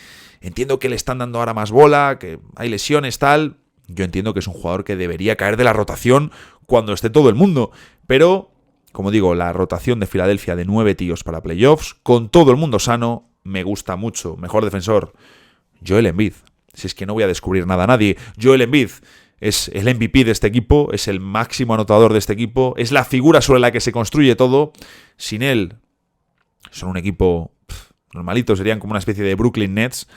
A: entiendo que le están dando ahora más bola, que hay lesiones, tal. Yo entiendo que es un jugador que debería caer de la rotación cuando esté todo el mundo. Pero, como digo, la rotación de Filadelfia de 9 tíos para playoffs, con todo el mundo sano, me gusta mucho. Mejor defensor, Joel Embiid. Si es que no voy a descubrir nada a nadie. Joel Embiid es el MVP de este equipo, es el máximo anotador de este equipo, es la figura sobre la que se construye todo. Sin él, son un equipo normalito, serían como una especie de Brooklyn Nets,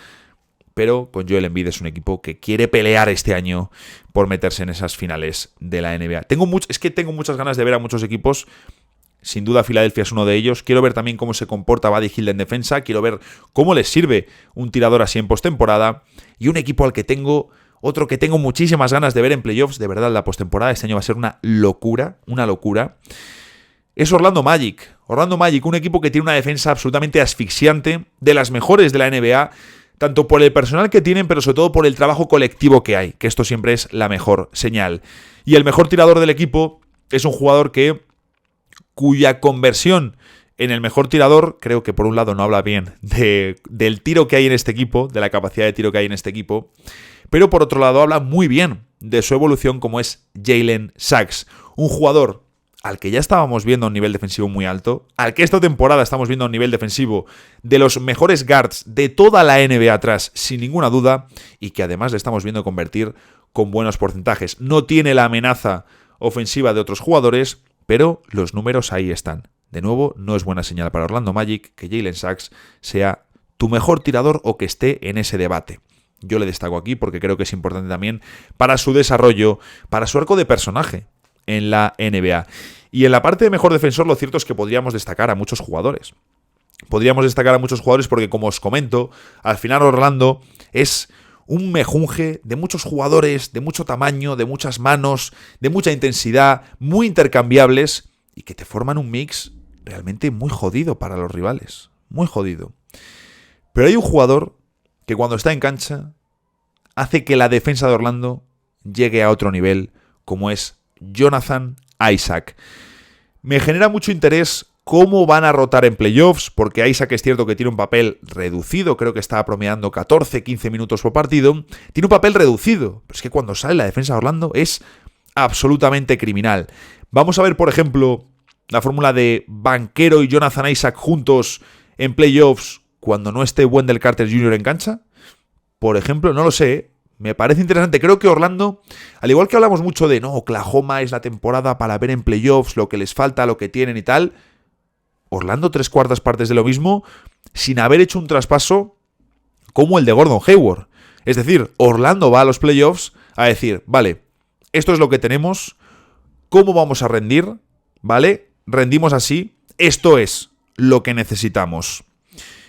A: pero con Joel Embiid es un equipo que quiere pelear este año por meterse en esas finales de la NBA. Tengo muchas ganas de ver a muchos equipos. Sin duda Filadelfia es uno de ellos. Quiero ver también cómo se comporta Buddy Hield en defensa. Quiero ver cómo les sirve un tirador así en postemporada. Y un equipo otro que tengo muchísimas ganas de ver en playoffs. De verdad, la postemporada este año va a ser una locura. Es Orlando Magic. Orlando Magic, un equipo que tiene una defensa absolutamente asfixiante, de las mejores de la NBA, tanto por el personal que tienen, pero sobre todo por el trabajo colectivo que hay, que esto siempre es la mejor señal. Y el mejor tirador del equipo es un jugador cuya conversión en el mejor tirador, creo que por un lado no habla bien del tiro que hay en este equipo, de la capacidad de tiro que hay en este equipo, pero por otro lado habla muy bien de su evolución, como es Jalen Suggs, un jugador al que ya estábamos viendo a un nivel defensivo muy alto, al que esta temporada estamos viendo a un nivel defensivo de los mejores guards de toda la NBA atrás, sin ninguna duda, y que además le estamos viendo convertir con buenos porcentajes. No tiene la amenaza ofensiva de otros jugadores, pero los números ahí están. De nuevo, no es buena señal para Orlando Magic que Jalen Suggs sea tu mejor tirador o que esté en ese debate. Yo le destaco aquí porque creo que es importante también para su desarrollo, para su arco de personaje en la NBA. Y en la parte de mejor defensor, lo cierto es que podríamos destacar a muchos jugadores. Porque, como os comento, al final Orlando es un mejunje de muchos jugadores, de mucho tamaño, de muchas manos, de mucha intensidad, muy intercambiables y que te forman un mix realmente muy jodido para los rivales. Muy jodido. Pero hay un jugador que cuando está en cancha hace que la defensa de Orlando llegue a otro nivel, como es Jonathan Isaac. Me genera mucho interés cómo van a rotar en playoffs, porque Isaac es cierto que tiene un papel reducido, creo que está promediando 14-15 minutos por partido, tiene un papel reducido, pero es que cuando sale la defensa de Orlando es absolutamente criminal. Vamos a ver, por ejemplo, la fórmula de Banchero y Jonathan Isaac juntos en playoffs cuando no esté Wendell Carter Jr. en cancha. Por ejemplo, no lo sé, me parece interesante. Creo que Orlando, al igual que hablamos mucho de Oklahoma es la temporada para ver en playoffs lo que les falta, lo que tienen y tal, Orlando 3/4 partes de lo mismo sin haber hecho un traspaso como el de Gordon Hayward. Es decir, Orlando va a los playoffs a decir, vale, esto es lo que tenemos, ¿cómo vamos a rendir? ¿Vale? Rendimos así, esto es lo que necesitamos.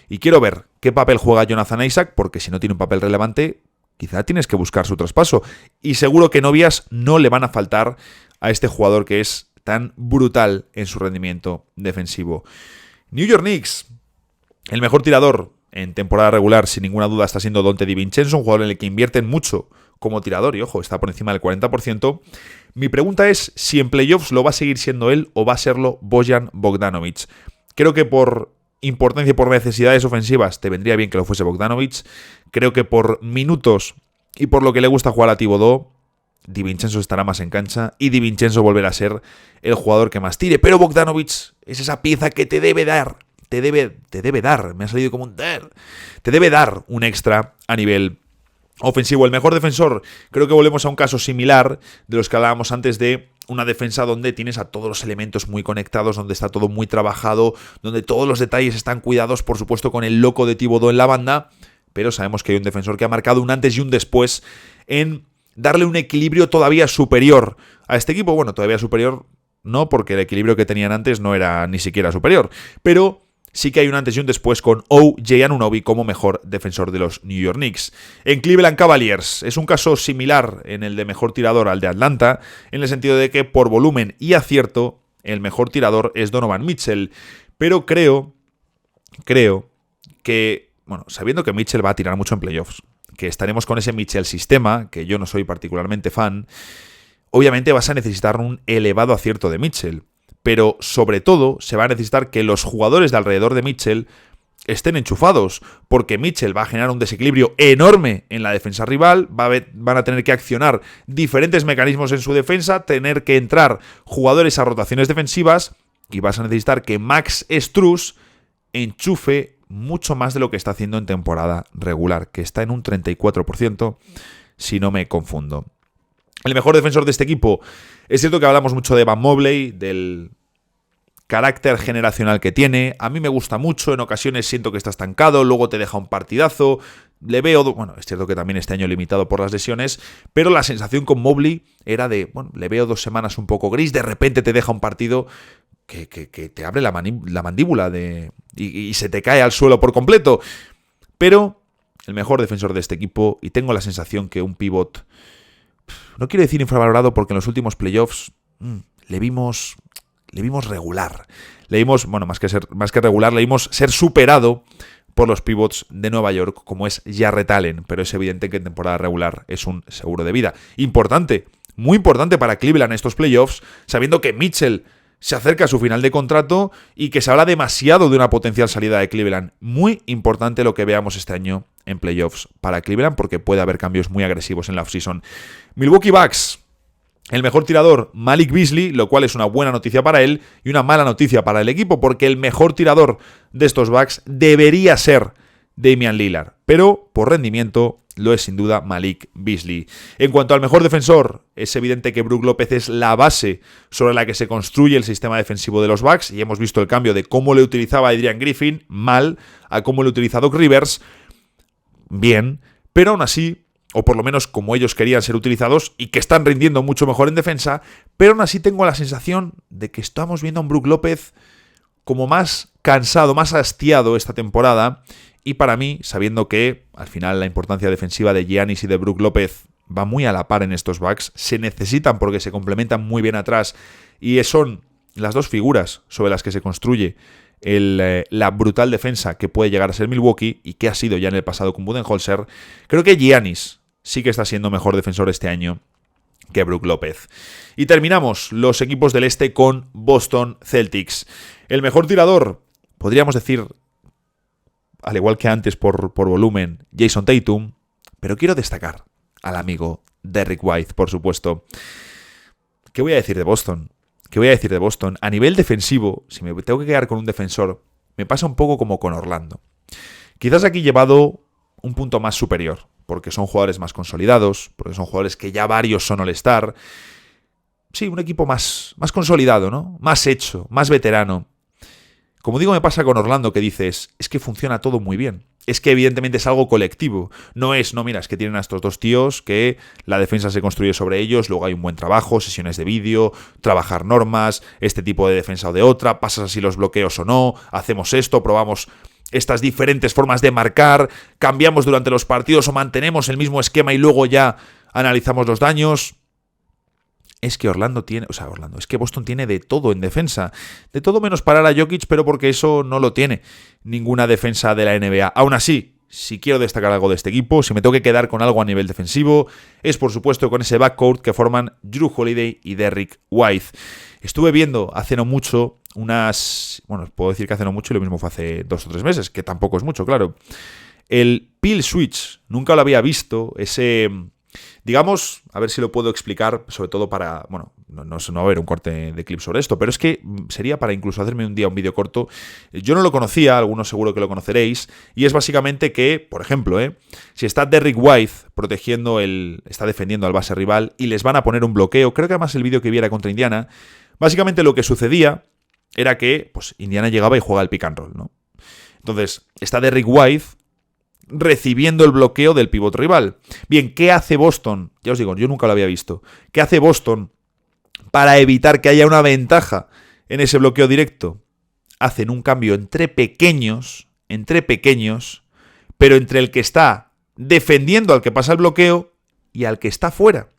A: Y quiero ver qué papel juega Jonathan Isaac, porque si no tiene un papel relevante, quizá tienes que buscar su traspaso. Y seguro que novias no le van a faltar a este jugador que es tan brutal en su rendimiento defensivo. New York Knicks, el mejor tirador en temporada regular, sin ninguna duda, está siendo Donte DiVincenzo, un jugador en el que invierten mucho como tirador, y ojo, está por encima del 40%. Mi pregunta es si en playoffs lo va a seguir siendo él o va a serlo Bojan Bogdanovic. Creo que por importancia y por necesidades ofensivas te vendría bien que lo fuese Bogdanovic. Creo que por minutos y por lo que le gusta jugar a Thibodeau, DiVincenzo estará más en cancha y DiVincenzo volverá a ser el jugador que más tire. Pero Bogdanovic es esa pieza que te debe dar, me ha salido como un der, te debe dar un extra a nivel ofensivo. El mejor defensor, creo que volvemos a un caso similar de los que hablábamos antes de una defensa donde tienes a todos los elementos muy conectados, donde está todo muy trabajado, donde todos los detalles están cuidados, por supuesto con el loco de Thibodeau en la banda, pero sabemos que hay un defensor que ha marcado un antes y un después en darle un equilibrio todavía superior a este equipo. Bueno, todavía superior, no, porque el equilibrio que tenían antes no era ni siquiera superior. Pero sí que hay un antes y un después con O.J. Anunoby como mejor defensor de los New York Knicks. En Cleveland Cavaliers es un caso similar en el de mejor tirador al de Atlanta, en el sentido de que por volumen y acierto, el mejor tirador es Donovan Mitchell. Pero creo que, bueno, sabiendo que Mitchell va a tirar mucho en playoffs, que estaremos con ese Mitchell sistema, que yo no soy particularmente fan, obviamente vas a necesitar un elevado acierto de Mitchell. Pero sobre todo se va a necesitar que los jugadores de alrededor de Mitchell estén enchufados, porque Mitchell va a generar un desequilibrio enorme en la defensa rival, van a tener que accionar diferentes mecanismos en su defensa, tener que entrar jugadores a rotaciones defensivas, y vas a necesitar que Max Strus enchufe mucho más de lo que está haciendo en temporada regular, que está en un 34%, si no me confundo. El mejor defensor de este equipo, es cierto que hablamos mucho de Evan Mobley, del carácter generacional que tiene. A mí me gusta mucho, en ocasiones siento que está estancado, luego te deja un partidazo. Le veo, bueno, es cierto que también este año limitado por las lesiones, pero la sensación con Mobley era de, bueno, le veo 2 semanas un poco gris, de repente te deja un partido que te abre la mandíbula y se te cae al suelo por completo. Pero el mejor defensor de este equipo, y tengo la sensación que un pivot, no quiero decir infravalorado, porque en los últimos playoffs le vimos regular. Le vimos, bueno, más que regular, le vimos ser superado por los pivots de Nueva York, como es Jarrett Allen, pero es evidente que en temporada regular es un seguro de vida. Importante, muy importante para Cleveland estos playoffs, sabiendo que Mitchell se acerca a su final de contrato y que se habla demasiado de una potencial salida de Cleveland. Muy importante lo que veamos este año en playoffs para Cleveland, porque puede haber cambios muy agresivos en la offseason. Milwaukee Bucks, el mejor tirador, Malik Beasley, lo cual es una buena noticia para él y una mala noticia para el equipo, porque el mejor tirador de estos Bucks debería ser Damian Lillard, pero por rendimiento lo es sin duda Malik Beasley. En cuanto al mejor defensor, es evidente que Brook López es la base sobre la que se construye el sistema defensivo de los Bucks, y hemos visto el cambio de cómo le utilizaba Adrian Griffin, mal, a cómo le utiliza Doc Rivers, bien, pero aún así, o por lo menos como ellos querían ser utilizados, y que están rindiendo mucho mejor en defensa, pero aún así tengo la sensación de que estamos viendo a un Brook López como más cansado, más hastiado esta temporada. Y para mí, sabiendo que al final la importancia defensiva de Giannis y de Brook López va muy a la par en estos Bucks, se necesitan porque se complementan muy bien atrás y son las dos figuras sobre las que se construye la brutal defensa que puede llegar a ser Milwaukee y que ha sido ya en el pasado con Budenholzer. Creo que Giannis sí que está siendo mejor defensor este año que Brook López. Y terminamos los equipos del este con Boston Celtics. El mejor tirador, podríamos decir, al igual que antes por volumen, Jason Tatum, pero quiero destacar al amigo Derrick White, por supuesto. ¿Qué voy a decir de Boston? A nivel defensivo, si me tengo que quedar con un defensor, me pasa un poco como con Orlando. Quizás aquí llevado un punto más superior, porque son jugadores más consolidados, porque son jugadores que ya varios son All-Star. Sí, un equipo más consolidado, ¿no? Más hecho, más veterano. Como digo, me pasa con Orlando, que dices, es que funciona todo muy bien. Es que evidentemente es algo colectivo. No, mira, es que tienen a estos dos tíos que la defensa se construye sobre ellos, luego hay un buen trabajo, sesiones de vídeo, trabajar normas, este tipo de defensa o de otra, pasas así los bloqueos o no, hacemos esto, probamos estas diferentes formas de marcar, cambiamos durante los partidos o mantenemos el mismo esquema y luego ya analizamos los daños. Es que es que Boston tiene de todo en defensa. De todo menos parar a Jokic, pero porque eso no lo tiene ninguna defensa de la NBA. Aún así, si quiero destacar algo de este equipo, si me tengo que quedar con algo a nivel defensivo, es por supuesto con ese backcourt que forman Jrue Holiday y Derrick White. Estuve viendo hace no mucho puedo decir que hace no mucho y lo mismo fue hace 2 o 3 meses, que tampoco es mucho, claro. El Peel Switch, nunca lo había visto, ese... Digamos, a ver si lo puedo explicar, sobre todo para... Bueno, no va a haber un corte de clip sobre esto, pero es que sería para incluso hacerme un día un vídeo corto. Yo no lo conocía, algunos seguro que lo conoceréis, y es básicamente que, por ejemplo, si está Derrick White está defendiendo al base rival y les van a poner un bloqueo, creo que además el vídeo que viera contra Indiana, básicamente lo que sucedía era que pues Indiana llegaba y juega el pick and roll, ¿no? Entonces, está Derrick White recibiendo el bloqueo del pívot rival. Bien, ¿qué hace Boston? Ya os digo, yo nunca lo había visto. ¿Qué hace Boston para evitar que haya una ventaja en ese bloqueo directo, hacen un cambio entre pequeños, pero entre el que está defendiendo al que pasa el bloqueo y al que está fuera.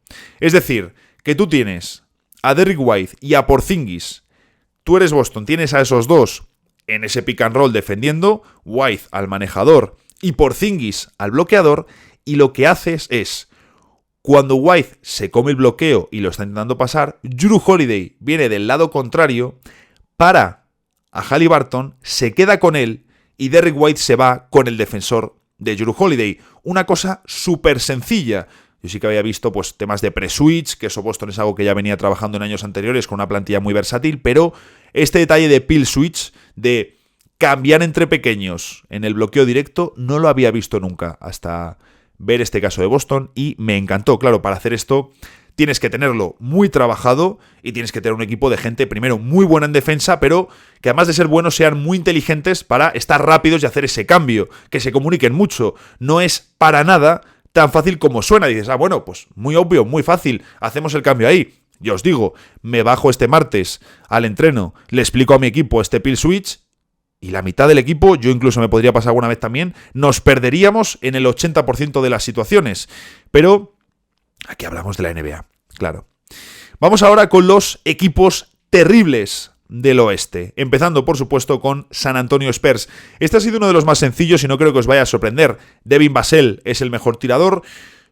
A: Es decir, que tú tienes a Derrick White y a Porzingis, tú eres Boston, tienes a esos dos en ese pick and roll defendiendo, White al manejador y Porzingis al bloqueador, y lo que haces es, cuando White se come el bloqueo y lo está intentando pasar, Jrue Holiday viene del lado contrario, para a Haliburton, se queda con él y Derrick White se va con el defensor de Jrue Holiday. Una cosa súper sencilla. Yo sí que había visto pues temas de pre-switch, que eso Boston es algo que ya venía trabajando en años anteriores con una plantilla muy versátil, pero este detalle de pill switch, de cambiar entre pequeños en el bloqueo directo, no lo había visto nunca hasta ver este caso de Boston y me encantó. Claro, para hacer esto tienes que tenerlo muy trabajado y tienes que tener un equipo de gente, primero, muy buena en defensa, pero que además de ser buenos sean muy inteligentes para estar rápidos y hacer ese cambio, que se comuniquen mucho. No es para nada tan fácil como suena. Dices, bueno, pues muy obvio, muy fácil, hacemos el cambio ahí. Yo os digo, me bajo este martes al entreno, le explico a mi equipo este pill switch y la mitad del equipo, yo incluso me podría pasar alguna vez también, nos perderíamos en el 80% de las situaciones. Pero aquí hablamos de la NBA, claro. Vamos ahora con los equipos terribles del oeste, empezando por supuesto con San Antonio Spurs. Este ha sido uno de los más sencillos y no creo que os vaya a sorprender. Devin Vassell es el mejor tirador.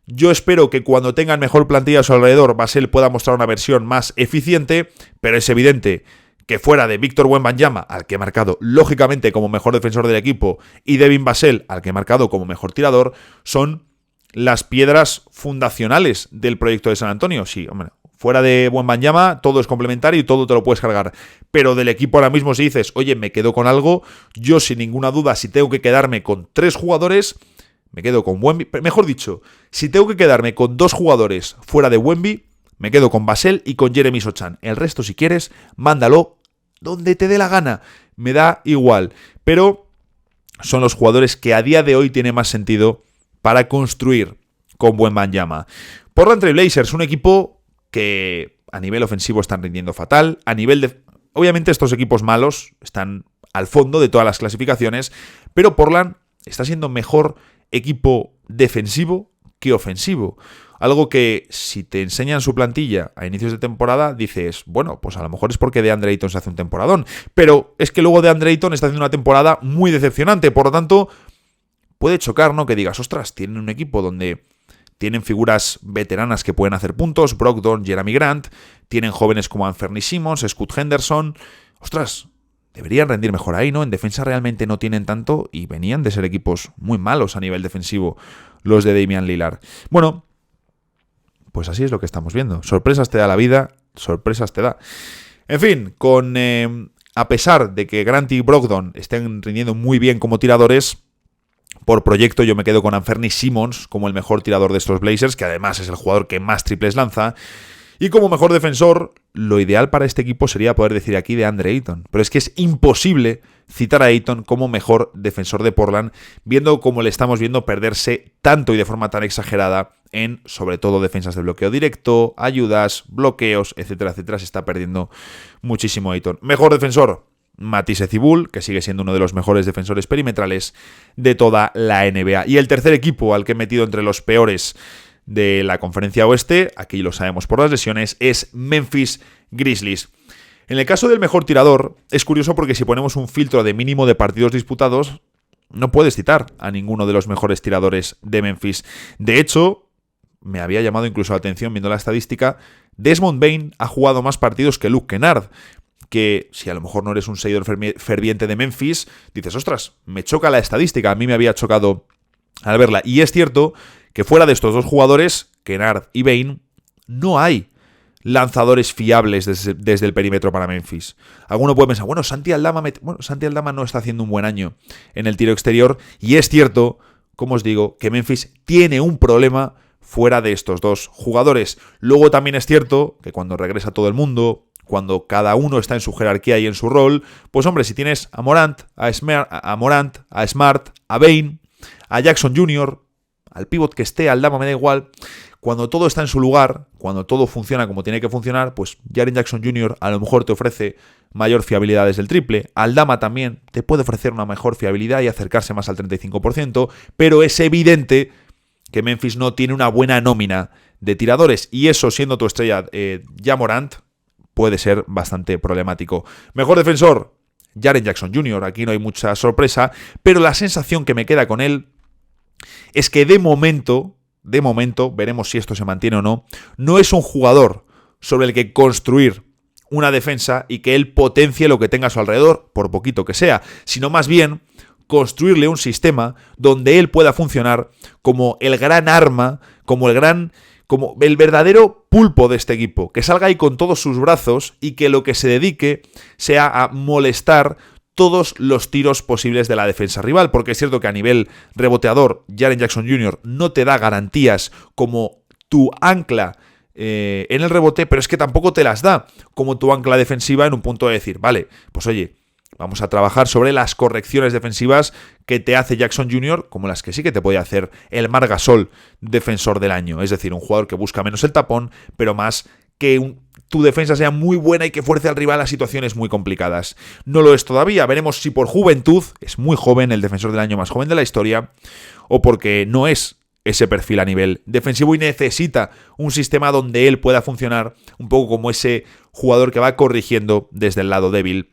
A: Yo espero que cuando tengan mejor plantilla a su alrededor, Vassell pueda mostrar una versión más eficiente, pero es evidente que fuera de Víctor Wembanyama, al que he marcado lógicamente como mejor defensor del equipo, y Devin Vassell, al que he marcado como mejor tirador, son las piedras fundacionales del proyecto de San Antonio. Sí, hombre, fuera de Wembanyama todo es complementario y todo te lo puedes cargar. Pero del equipo ahora mismo si dices, oye, me quedo con algo, yo sin ninguna duda, si tengo que quedarme con 3 jugadores, me quedo con Wemby. Mejor dicho, si tengo que quedarme con 2 jugadores fuera de Wemby, me quedo con Vassell y con Jeremy Sochan. El resto, si quieres, mándalo donde te dé la gana. Me da igual. Pero son los jugadores que a día de hoy tiene más sentido para construir con Wembanyama. Portland Trail Blazers, un equipo que a nivel ofensivo están rindiendo fatal. A nivel de... Obviamente estos equipos malos están al fondo de todas las clasificaciones, pero Portland está siendo mejor equipo defensivo que ofensivo. Algo que si te enseñan su plantilla a inicios de temporada, dices, bueno, pues a lo mejor es porque DeAndre Ayton se hace un temporadón. Pero es que luego DeAndre Ayton está haciendo una temporada muy decepcionante. Por lo tanto, puede chocar, ¿no? Que digas, ostras, tienen un equipo donde tienen figuras veteranas que pueden hacer puntos, Brogdon, Jeremy Grant, tienen jóvenes como Anthony Simons, Scoot Henderson. Ostras, deberían rendir mejor ahí, ¿no? En defensa realmente no tienen tanto y venían de ser equipos muy malos a nivel defensivo los de Damian Lillard. Bueno, pues así es lo que estamos viendo. Sorpresas te da la vida, sorpresas te da. En fin, a pesar de que Grant y Brogdon estén rindiendo muy bien como tiradores, por proyecto yo me quedo con Anthony Simons como el mejor tirador de estos Blazers, que además es el jugador que más triples lanza. Y como mejor defensor, lo ideal para este equipo sería poder decir aquí de DeAndre Ayton. Pero es que es imposible citar a Ayton como mejor defensor de Portland, viendo cómo le estamos viendo perderse tanto y de forma tan exagerada en, sobre todo, defensas de bloqueo directo, ayudas, bloqueos, etcétera, etcétera. Se está perdiendo muchísimo Ayton. Mejor defensor, Matisse Thybulle, que sigue siendo uno de los mejores defensores perimetrales de toda la NBA. Y el tercer equipo al que he metido entre los peores de la conferencia oeste, aquí lo sabemos por las lesiones, es Memphis Grizzlies. En el caso del mejor tirador, es curioso porque si ponemos un filtro de mínimo de partidos disputados, no puedes citar a ninguno de los mejores tiradores de Memphis. De hecho, me había llamado incluso la atención viendo la estadística, Desmond Bane ha jugado más partidos que Luke Kennard, que si a lo mejor no eres un seguidor ferviente de Memphis, dices, ostras, me choca la estadística, a mí me había chocado al verla. Y es cierto que fuera de estos dos jugadores, Kennard y Bane, no hay lanzadores fiables desde el perímetro para Memphis. Alguno puede pensar, bueno, Santi Aldama no está haciendo un buen año en el tiro exterior, y es cierto, como os digo, que Memphis tiene un problema fuera de estos dos jugadores. Luego también es cierto que cuando regresa todo el mundo, cuando cada uno está en su jerarquía y en su rol, pues hombre, si tienes a Morant, a Smart, a Bane, a Jackson Jr., al pivot que esté, al dama, me da igual. Cuando todo está en su lugar, cuando todo funciona como tiene que funcionar, pues Jaren Jackson Jr. a lo mejor te ofrece mayor fiabilidad desde el triple. Aldama también te puede ofrecer una mejor fiabilidad y acercarse más al 35%, pero es evidente que Memphis no tiene una buena nómina de tiradores, y eso, siendo tu estrella Ja Morant, puede ser bastante problemático. Mejor defensor, Jaren Jackson Jr., aquí no hay mucha sorpresa, pero la sensación que me queda con él es que de momento, veremos si esto se mantiene o no, no es un jugador sobre el que construir una defensa y que él potencie lo que tenga a su alrededor, por poquito que sea, sino más bien construirle un sistema donde él pueda funcionar como el gran arma, como el verdadero pulpo de este equipo, que salga ahí con todos sus brazos y que lo que se dedique sea a molestar todos los tiros posibles de la defensa rival, porque es cierto que a nivel reboteador, Jaren Jackson Jr. no te da garantías como tu ancla en el rebote, pero es que tampoco te las da como tu ancla defensiva en un punto de decir, vale, pues oye, vamos a trabajar sobre las correcciones defensivas que te hace Jackson Jr., como las que sí que te puede hacer el Marc Gasol, defensor del año. Es decir, un jugador que busca menos el tapón, pero más que tu defensa sea muy buena y que fuerce al rival a situaciones muy complicadas. No lo es todavía. Veremos si por juventud, es muy joven, el defensor del año más joven de la historia, o porque no es ese perfil a nivel defensivo y necesita un sistema donde él pueda funcionar un poco como ese jugador que va corrigiendo desde el lado débil.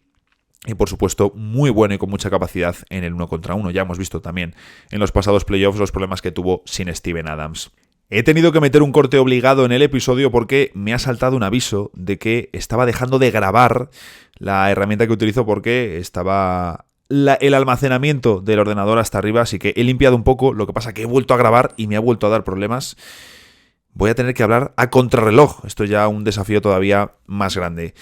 A: Y por supuesto, muy bueno y con mucha capacidad en el 1 contra 1. Ya hemos visto también en los pasados playoffs los problemas que tuvo sin Steven Adams. He tenido que meter un corte obligado en el episodio porque me ha saltado un aviso de que estaba dejando de grabar la herramienta que utilizo porque estaba el almacenamiento del ordenador hasta arriba, así que he limpiado un poco. Lo que pasa es que he vuelto a grabar y me ha vuelto a dar problemas. Voy a tener que hablar a contrarreloj. Esto es ya un desafío todavía más grande.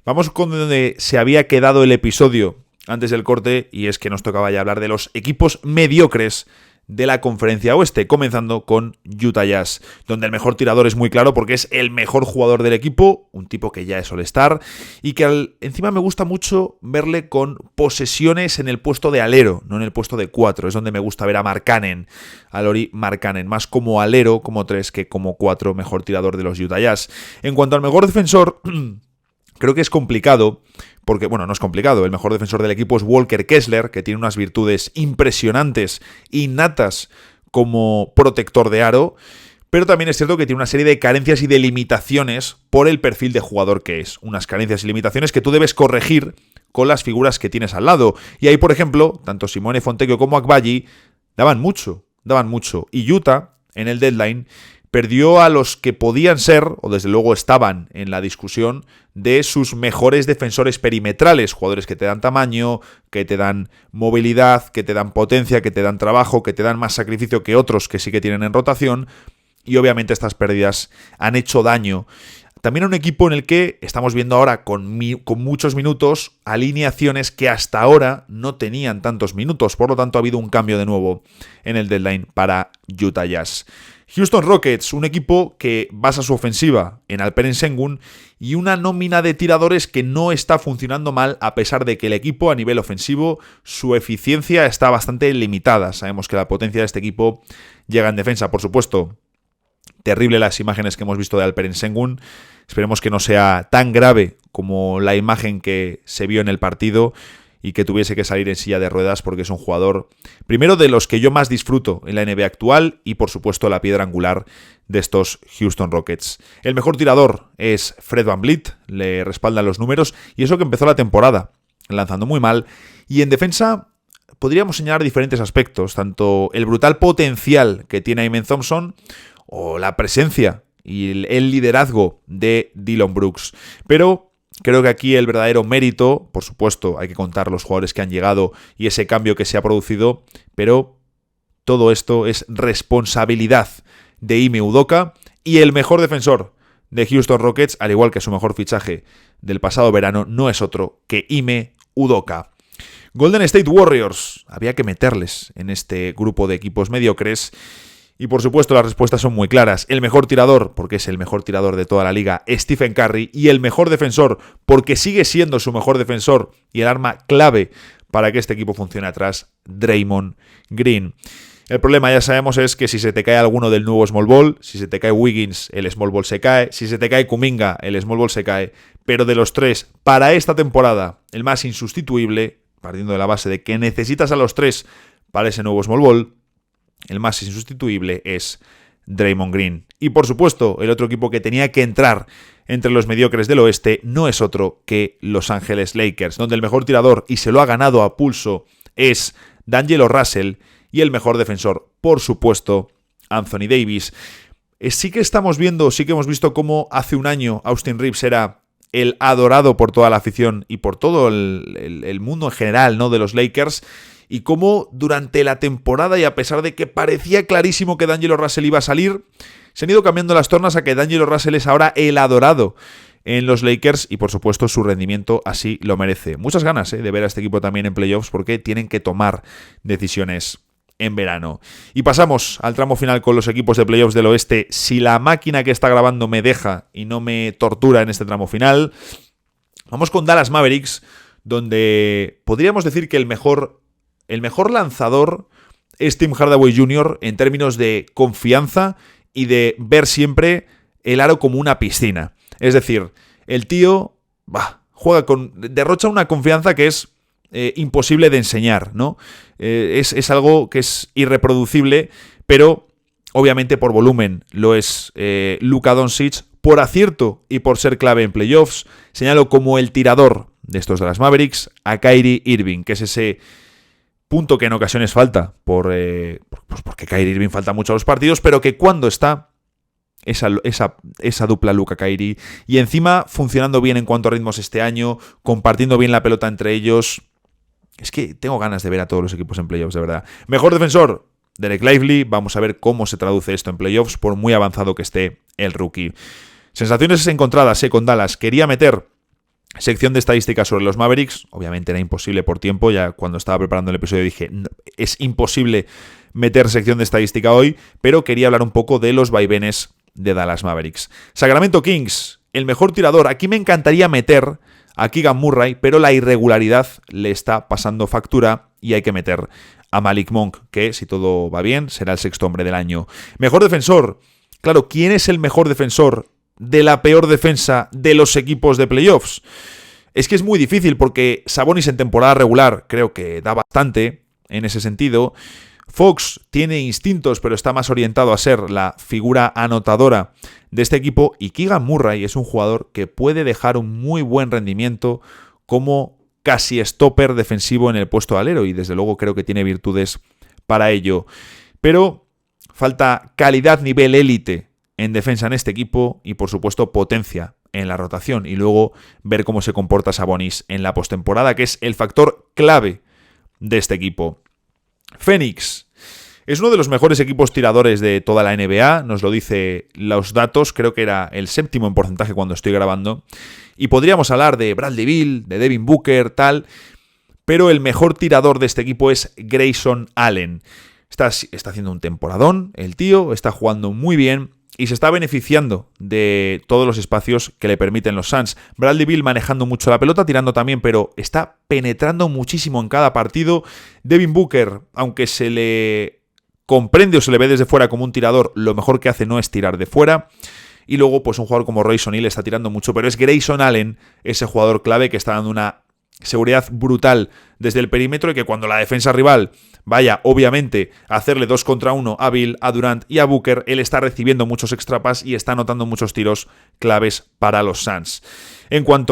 A: Vamos con donde se había quedado el episodio antes del corte, y es que nos tocaba ya hablar de los equipos mediocres de la Conferencia Oeste, comenzando con Utah Jazz, donde el mejor tirador es muy claro porque es el mejor jugador del equipo, un tipo que ya es All-Star y que encima me gusta mucho verle con posesiones en el puesto de alero, no en el puesto de 4, es donde me gusta ver a Markkanen, a Lauri Markkanen, más como alero, como 3 que como 4, mejor tirador de los Utah Jazz. En cuanto al mejor defensor, creo que es complicado, porque, bueno, no es complicado. El mejor defensor del equipo es Walker Kessler, que tiene unas virtudes impresionantes, innatas como protector de aro, pero también es cierto que tiene una serie de carencias y de limitaciones por el perfil de jugador que es. Unas carencias y limitaciones que tú debes corregir con las figuras que tienes al lado. Y ahí, por ejemplo, tanto Simone Fontecchio como Agbaji daban mucho. Y Utah, en el deadline, perdió a los que podían ser, o desde luego estaban en la discusión, de sus mejores defensores perimetrales, jugadores que te dan tamaño, que te dan movilidad, que te dan potencia, que te dan trabajo, que te dan más sacrificio que otros que sí que tienen en rotación, y obviamente estas pérdidas han hecho daño. También a un equipo en el que estamos viendo ahora con muchos minutos alineaciones que hasta ahora no tenían tantos minutos, por lo tanto ha habido un cambio de nuevo en el deadline para Utah Jazz. Houston Rockets, un equipo que basa su ofensiva en Alperen Sengun y una nómina de tiradores que no está funcionando mal, a pesar de que el equipo a nivel ofensivo, su eficiencia está bastante limitada. Sabemos que la potencia de este equipo llega en defensa, por supuesto. Terrible las imágenes que hemos visto de Alperen Sengun. Esperemos que no sea tan grave como la imagen que se vio en el partido y que tuviese que salir en silla de ruedas, porque es un jugador, primero, de los que yo más disfruto en la NBA actual y, por supuesto, la piedra angular de estos Houston Rockets. El mejor tirador es Fred VanVleet, le respaldan los números, y eso que empezó la temporada lanzando muy mal. Y en defensa podríamos señalar diferentes aspectos, tanto el brutal potencial que tiene Amen Thompson o la presencia y el liderazgo de Dillon Brooks. Pero creo que aquí el verdadero mérito, por supuesto, hay que contar los jugadores que han llegado y ese cambio que se ha producido, pero todo esto es responsabilidad de Ime Udoka, y el mejor defensor de Houston Rockets, al igual que su mejor fichaje del pasado verano, no es otro que Ime Udoka. Golden State Warriors, había que meterles en este grupo de equipos mediocres. Y por supuesto las respuestas son muy claras. El mejor tirador, porque es el mejor tirador de toda la liga, Stephen Curry. Y el mejor defensor, porque sigue siendo su mejor defensor y el arma clave para que este equipo funcione atrás, Draymond Green. El problema, ya sabemos, es que si se te cae alguno del nuevo small ball, si se te cae Wiggins, el small ball se cae, si se te cae Kuminga, el small ball se cae, pero de los tres, para esta temporada, el más insustituible, partiendo de la base de que necesitas a los tres para ese nuevo small ball, el más insustituible es Draymond Green. Y por supuesto, el otro equipo que tenía que entrar entre los mediocres del oeste no es otro que Los Ángeles Lakers, donde el mejor tirador, y se lo ha ganado a pulso, es D'Angelo Russell, y el mejor defensor, por supuesto, Anthony Davis. Sí que hemos visto cómo hace un año Austin Reeves era el adorado por toda la afición y por todo el mundo en general, ¿no?, de los Lakers, y cómo durante la temporada, y a pesar de que parecía clarísimo que D'Angelo Russell iba a salir, se han ido cambiando las tornas a que D'Angelo Russell es ahora el adorado en los Lakers y por supuesto su rendimiento así lo merece. Muchas ganas de ver a este equipo también en playoffs porque tienen que tomar decisiones en verano. Y pasamos al tramo final con los equipos de playoffs del oeste. Si la máquina que está grabando me deja y no me tortura en este tramo final, vamos con Dallas Mavericks, donde podríamos decir que el mejor lanzador es Tim Hardaway Jr. en términos de confianza y de ver siempre el aro como una piscina. Es decir, el tío derrocha una confianza que es imposible de enseñar, ¿no? Es algo que es irreproducible, pero obviamente por volumen lo es Luka Doncic, por acierto y por ser clave en playoffs. Señalo como el tirador de estos de las Mavericks a Kyrie Irving, que es ese punto que en ocasiones falta, porque Kyrie Irving falta mucho a los partidos, pero que cuando está, esa dupla Luka-Kyrie, y encima funcionando bien en cuanto a ritmos este año, compartiendo bien la pelota entre ellos. Es que tengo ganas de ver a todos los equipos en playoffs, de verdad. Mejor defensor, Derek Lively. Vamos a ver cómo se traduce esto en playoffs, por muy avanzado que esté el rookie. Sensaciones encontradas con Dallas. Quería meter sección de estadísticas sobre los Mavericks. Obviamente era imposible por tiempo. Ya cuando estaba preparando el episodio dije, no, es imposible meter sección de estadística hoy, pero quería hablar un poco de los vaivenes de Dallas Mavericks. Sacramento Kings, el mejor tirador. Aquí me encantaría meter a Keegan Murray, pero la irregularidad le está pasando factura y hay que meter a Malik Monk, que si todo va bien será el sexto hombre del año. Mejor defensor. Claro, ¿quién es el mejor defensor de la peor defensa de los equipos de playoffs? Es que es muy difícil porque Sabonis en temporada regular creo que da bastante en ese sentido. Fox tiene instintos, pero está más orientado a ser la figura anotadora de este equipo. Y Keegan Murray es un jugador que puede dejar un muy buen rendimiento como casi stopper defensivo en el puesto de alero. Y desde luego creo que tiene virtudes para ello. Pero falta calidad nivel élite en defensa en este equipo y por supuesto potencia en la rotación. Y luego ver cómo se comporta Sabonis en la postemporada, que es el factor clave de este equipo. Phoenix es uno de los mejores equipos tiradores de toda la NBA, nos lo dice los datos, creo que era el séptimo en porcentaje cuando estoy grabando, y podríamos hablar de Bradley Beal, de Devin Booker, tal, pero el mejor tirador de este equipo es Grayson Allen. Está haciendo un temporadón, el tío, está jugando muy bien y se está beneficiando de todos los espacios que le permiten los Suns. Bradley Beal manejando mucho la pelota, tirando también, pero está penetrando muchísimo en cada partido. Devin Booker, aunque se le comprende o se le ve desde fuera como un tirador, lo mejor que hace no es tirar de fuera. Y luego, pues un jugador como Royce O'Neal está tirando mucho, pero es Grayson Allen ese jugador clave que está dando una seguridad brutal desde el perímetro y que cuando la defensa rival vaya, obviamente, a hacerle 2 contra 1 a Beal, a Durant y a Booker, él está recibiendo muchos extrapas y está anotando muchos tiros claves para los Suns.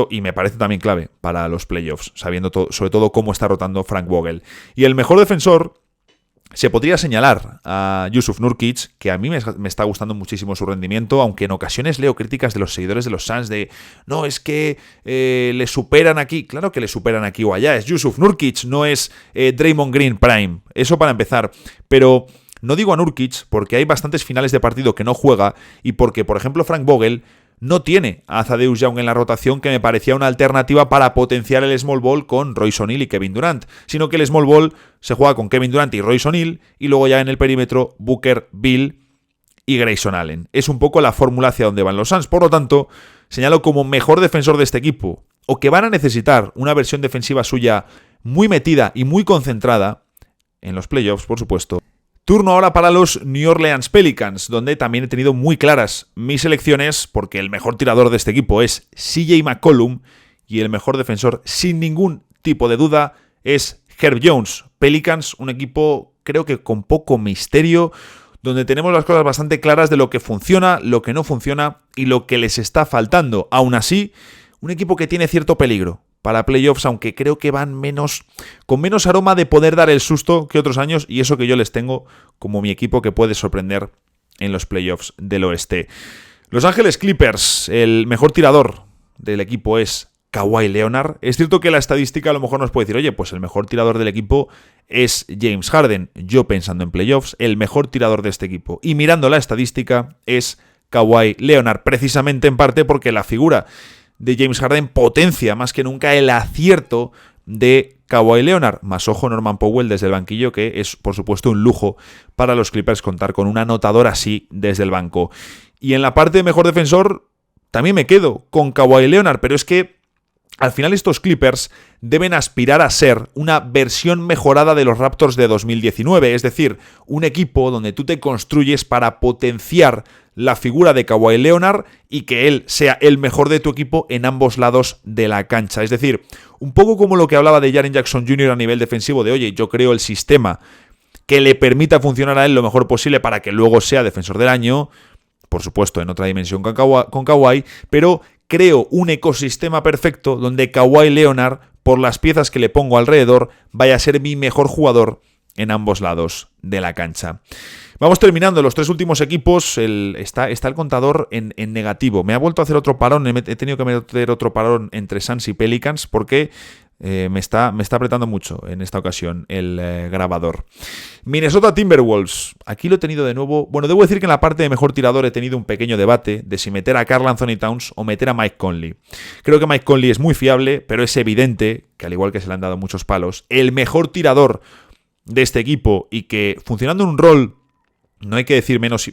A: Y me parece también clave para los playoffs, sabiendo sobre todo cómo está rotando Frank Vogel. Y el mejor defensor se podría señalar a Jusuf Nurkic, que a mí me está gustando muchísimo su rendimiento, aunque en ocasiones leo críticas de los seguidores de los Suns de no, es que le superan aquí. Claro que le superan aquí o allá. Es Jusuf Nurkic, no es Draymond Green Prime. Eso para empezar. Pero no digo a Nurkic porque hay bastantes finales de partido que no juega y porque, por ejemplo, Frank Vogel no tiene a Thaddeus Young en la rotación, que me parecía una alternativa para potenciar el small ball con Royce O'Neal y Kevin Durant, sino que el small ball se juega con Kevin Durant y Royce O'Neal y luego ya en el perímetro Booker, Beal y Grayson Allen. Es un poco la fórmula hacia donde van los Suns. Por lo tanto, señalo como mejor defensor de este equipo, o que van a necesitar una versión defensiva suya muy metida y muy concentrada en los playoffs, por supuesto, Turno ahora para los New Orleans Pelicans, donde también he tenido muy claras mis elecciones, porque el mejor tirador de este equipo es CJ McCollum y el mejor defensor, sin ningún tipo de duda, es Herb Jones. Pelicans, un equipo creo que con poco misterio, donde tenemos las cosas bastante claras de lo que funciona, lo que no funciona y lo que les está faltando. Aún así, un equipo que tiene cierto peligro para playoffs, aunque creo que van con menos aroma de poder dar el susto que otros años, y eso que yo les tengo como mi equipo que puede sorprender en los playoffs del oeste. Los Ángeles Clippers, el mejor tirador del equipo es Kawhi Leonard. Es cierto que la estadística a lo mejor nos puede decir, oye, pues el mejor tirador del equipo es James Harden. Yo pensando en playoffs, el mejor tirador de este equipo y mirando la estadística es Kawhi Leonard, precisamente en parte porque la figura de James Harden potencia más que nunca el acierto de Kawhi Leonard. Más ojo Norman Powell desde el banquillo, que es por supuesto un lujo para los Clippers contar con un anotador así desde el banco. Y en la parte de mejor defensor también me quedo con Kawhi Leonard, pero es que al final estos Clippers deben aspirar a ser una versión mejorada de los Raptors de 2019, es decir, un equipo donde tú te construyes para potenciar la figura de Kawhi Leonard y que él sea el mejor de tu equipo en ambos lados de la cancha. Es decir, un poco como lo que hablaba de Jaren Jackson Jr. a nivel defensivo, de oye, yo creo el sistema que le permita funcionar a él lo mejor posible para que luego sea defensor del año, por supuesto en otra dimensión con Kawhi, pero creo un ecosistema perfecto donde Kawhi Leonard, por las piezas que le pongo alrededor, vaya a ser mi mejor jugador en ambos lados de la cancha. Vamos terminando, los tres últimos equipos, está el contador en negativo. Me ha vuelto a hacer otro parón, he tenido que meter otro parón entre Suns y Pelicans porque me está apretando mucho en esta ocasión el grabador. Minnesota Timberwolves, aquí lo he tenido de nuevo. Bueno, debo decir que en la parte de mejor tirador he tenido un pequeño debate de si meter a Karl Anthony Towns o meter a Mike Conley. Creo que Mike Conley es muy fiable, pero es evidente que al igual que se le han dado muchos palos, el mejor tirador de este equipo y que funcionando en un rol, no hay que decir menos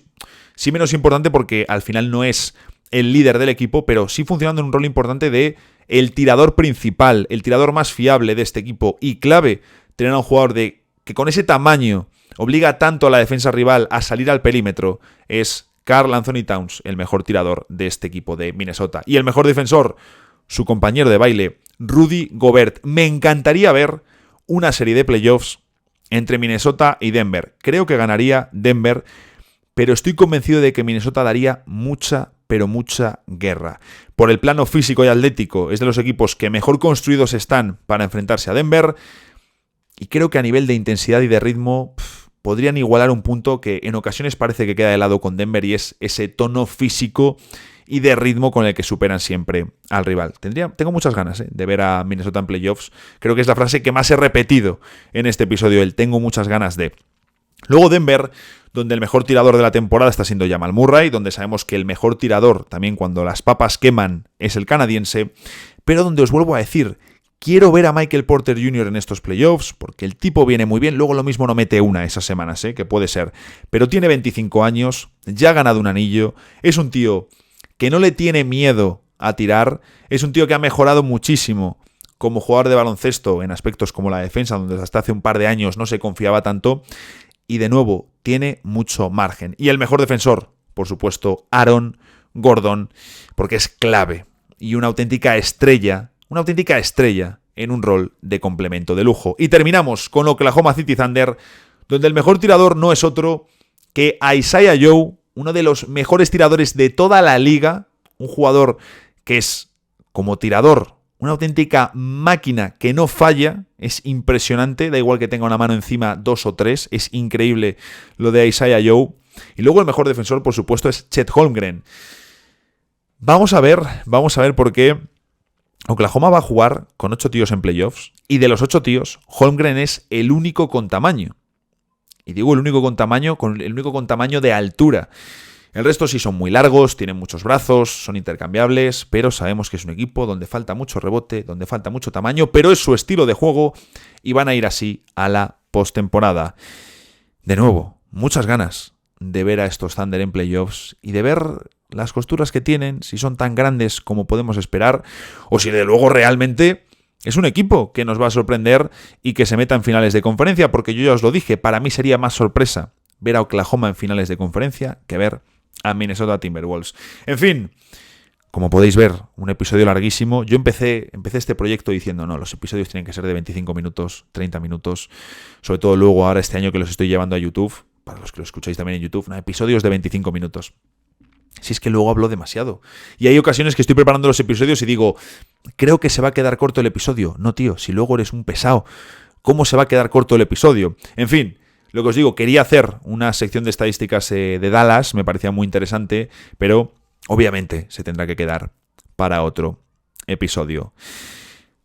A: importante porque al final no es el líder del equipo, pero sí funcionando en un rol importante de el tirador principal, el tirador más fiable de este equipo y clave tener a un jugador que con ese tamaño obliga tanto a la defensa rival a salir al perímetro, es Karl Anthony Towns, el mejor tirador de este equipo de Minnesota. Y el mejor defensor, su compañero de baile, Rudy Gobert. Me encantaría ver una serie de playoffs entre Minnesota y Denver. Creo que ganaría Denver, pero estoy convencido de que Minnesota daría mucha guerra. Por el plano físico y atlético, es de los equipos que mejor construidos están para enfrentarse a Denver, y creo que a nivel de intensidad y de ritmo podrían igualar un punto que en ocasiones parece que queda de lado con Denver, y es ese tono físico y de ritmo con el que superan siempre al rival. Tengo muchas ganas de ver a Minnesota en playoffs. Creo que es la frase que más he repetido en este episodio, el tengo muchas ganas de. Luego Denver, donde el mejor tirador de la temporada está siendo Jamal Murray, donde sabemos que el mejor tirador, también cuando las papas queman, es el canadiense, pero donde os vuelvo a decir, quiero ver a Michael Porter Jr. en estos playoffs, porque el tipo viene muy bien, luego lo mismo no mete una esas semanas, que puede ser, pero tiene 25 años, ya ha ganado un anillo, es un tío que no le tiene miedo a tirar, es un tío que ha mejorado muchísimo como jugador de baloncesto en aspectos como la defensa, donde hasta hace un par de años no se confiaba tanto, y de nuevo, tiene mucho margen. Y el mejor defensor, por supuesto, Aaron Gordon, porque es clave y una auténtica estrella en un rol de complemento de lujo. Y terminamos con Oklahoma City Thunder, donde el mejor tirador no es otro que Isaiah Joe, uno de los mejores tiradores de toda la liga, un jugador que es, como tirador, una auténtica máquina que no falla, es impresionante, da igual que tenga una mano encima, 2 o 3, es increíble lo de Isaiah Joe. Y luego el mejor defensor, por supuesto, es Chet Holmgren. Vamos a ver por qué Oklahoma va a jugar con 8 tíos en playoffs, y de los 8 tíos, Holmgren es el único con tamaño. Y digo el único con tamaño de altura. El resto sí son muy largos, tienen muchos brazos, son intercambiables, pero sabemos que es un equipo donde falta mucho rebote, donde falta mucho tamaño, pero es su estilo de juego y van a ir así a la postemporada. De nuevo, muchas ganas de ver a estos Thunder en playoffs y de ver las costuras que tienen, si son tan grandes como podemos esperar, o si de luego realmente es un equipo que nos va a sorprender y que se meta en finales de conferencia, porque yo ya os lo dije, para mí sería más sorpresa ver a Oklahoma en finales de conferencia que ver a Minnesota Timberwolves. En fin, como podéis ver, un episodio larguísimo. Yo empecé este proyecto diciendo, no, los episodios tienen que ser de 25 minutos, 30 minutos, sobre todo luego ahora este año que los estoy llevando a YouTube, para los que lo escucháis también en YouTube, episodios de 25 minutos. Si es que luego hablo demasiado. Y hay ocasiones que estoy preparando los episodios y digo, creo que se va a quedar corto el episodio. No, tío, si luego eres un pesado, ¿cómo se va a quedar corto el episodio? En fin, lo que os digo, quería hacer una sección de estadísticas de Dallas, me parecía muy interesante, pero obviamente se tendrá que quedar para otro episodio.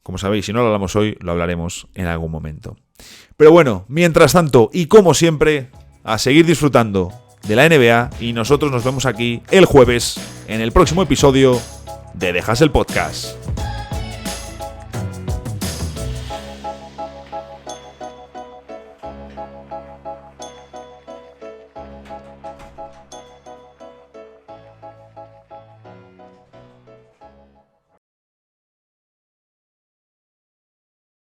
A: Como sabéis, si no lo hablamos hoy, lo hablaremos en algún momento. Pero bueno, mientras tanto, y como siempre, a seguir disfrutando de la NBA, y nosotros nos vemos aquí el jueves en el próximo episodio de The Hustle Podcast.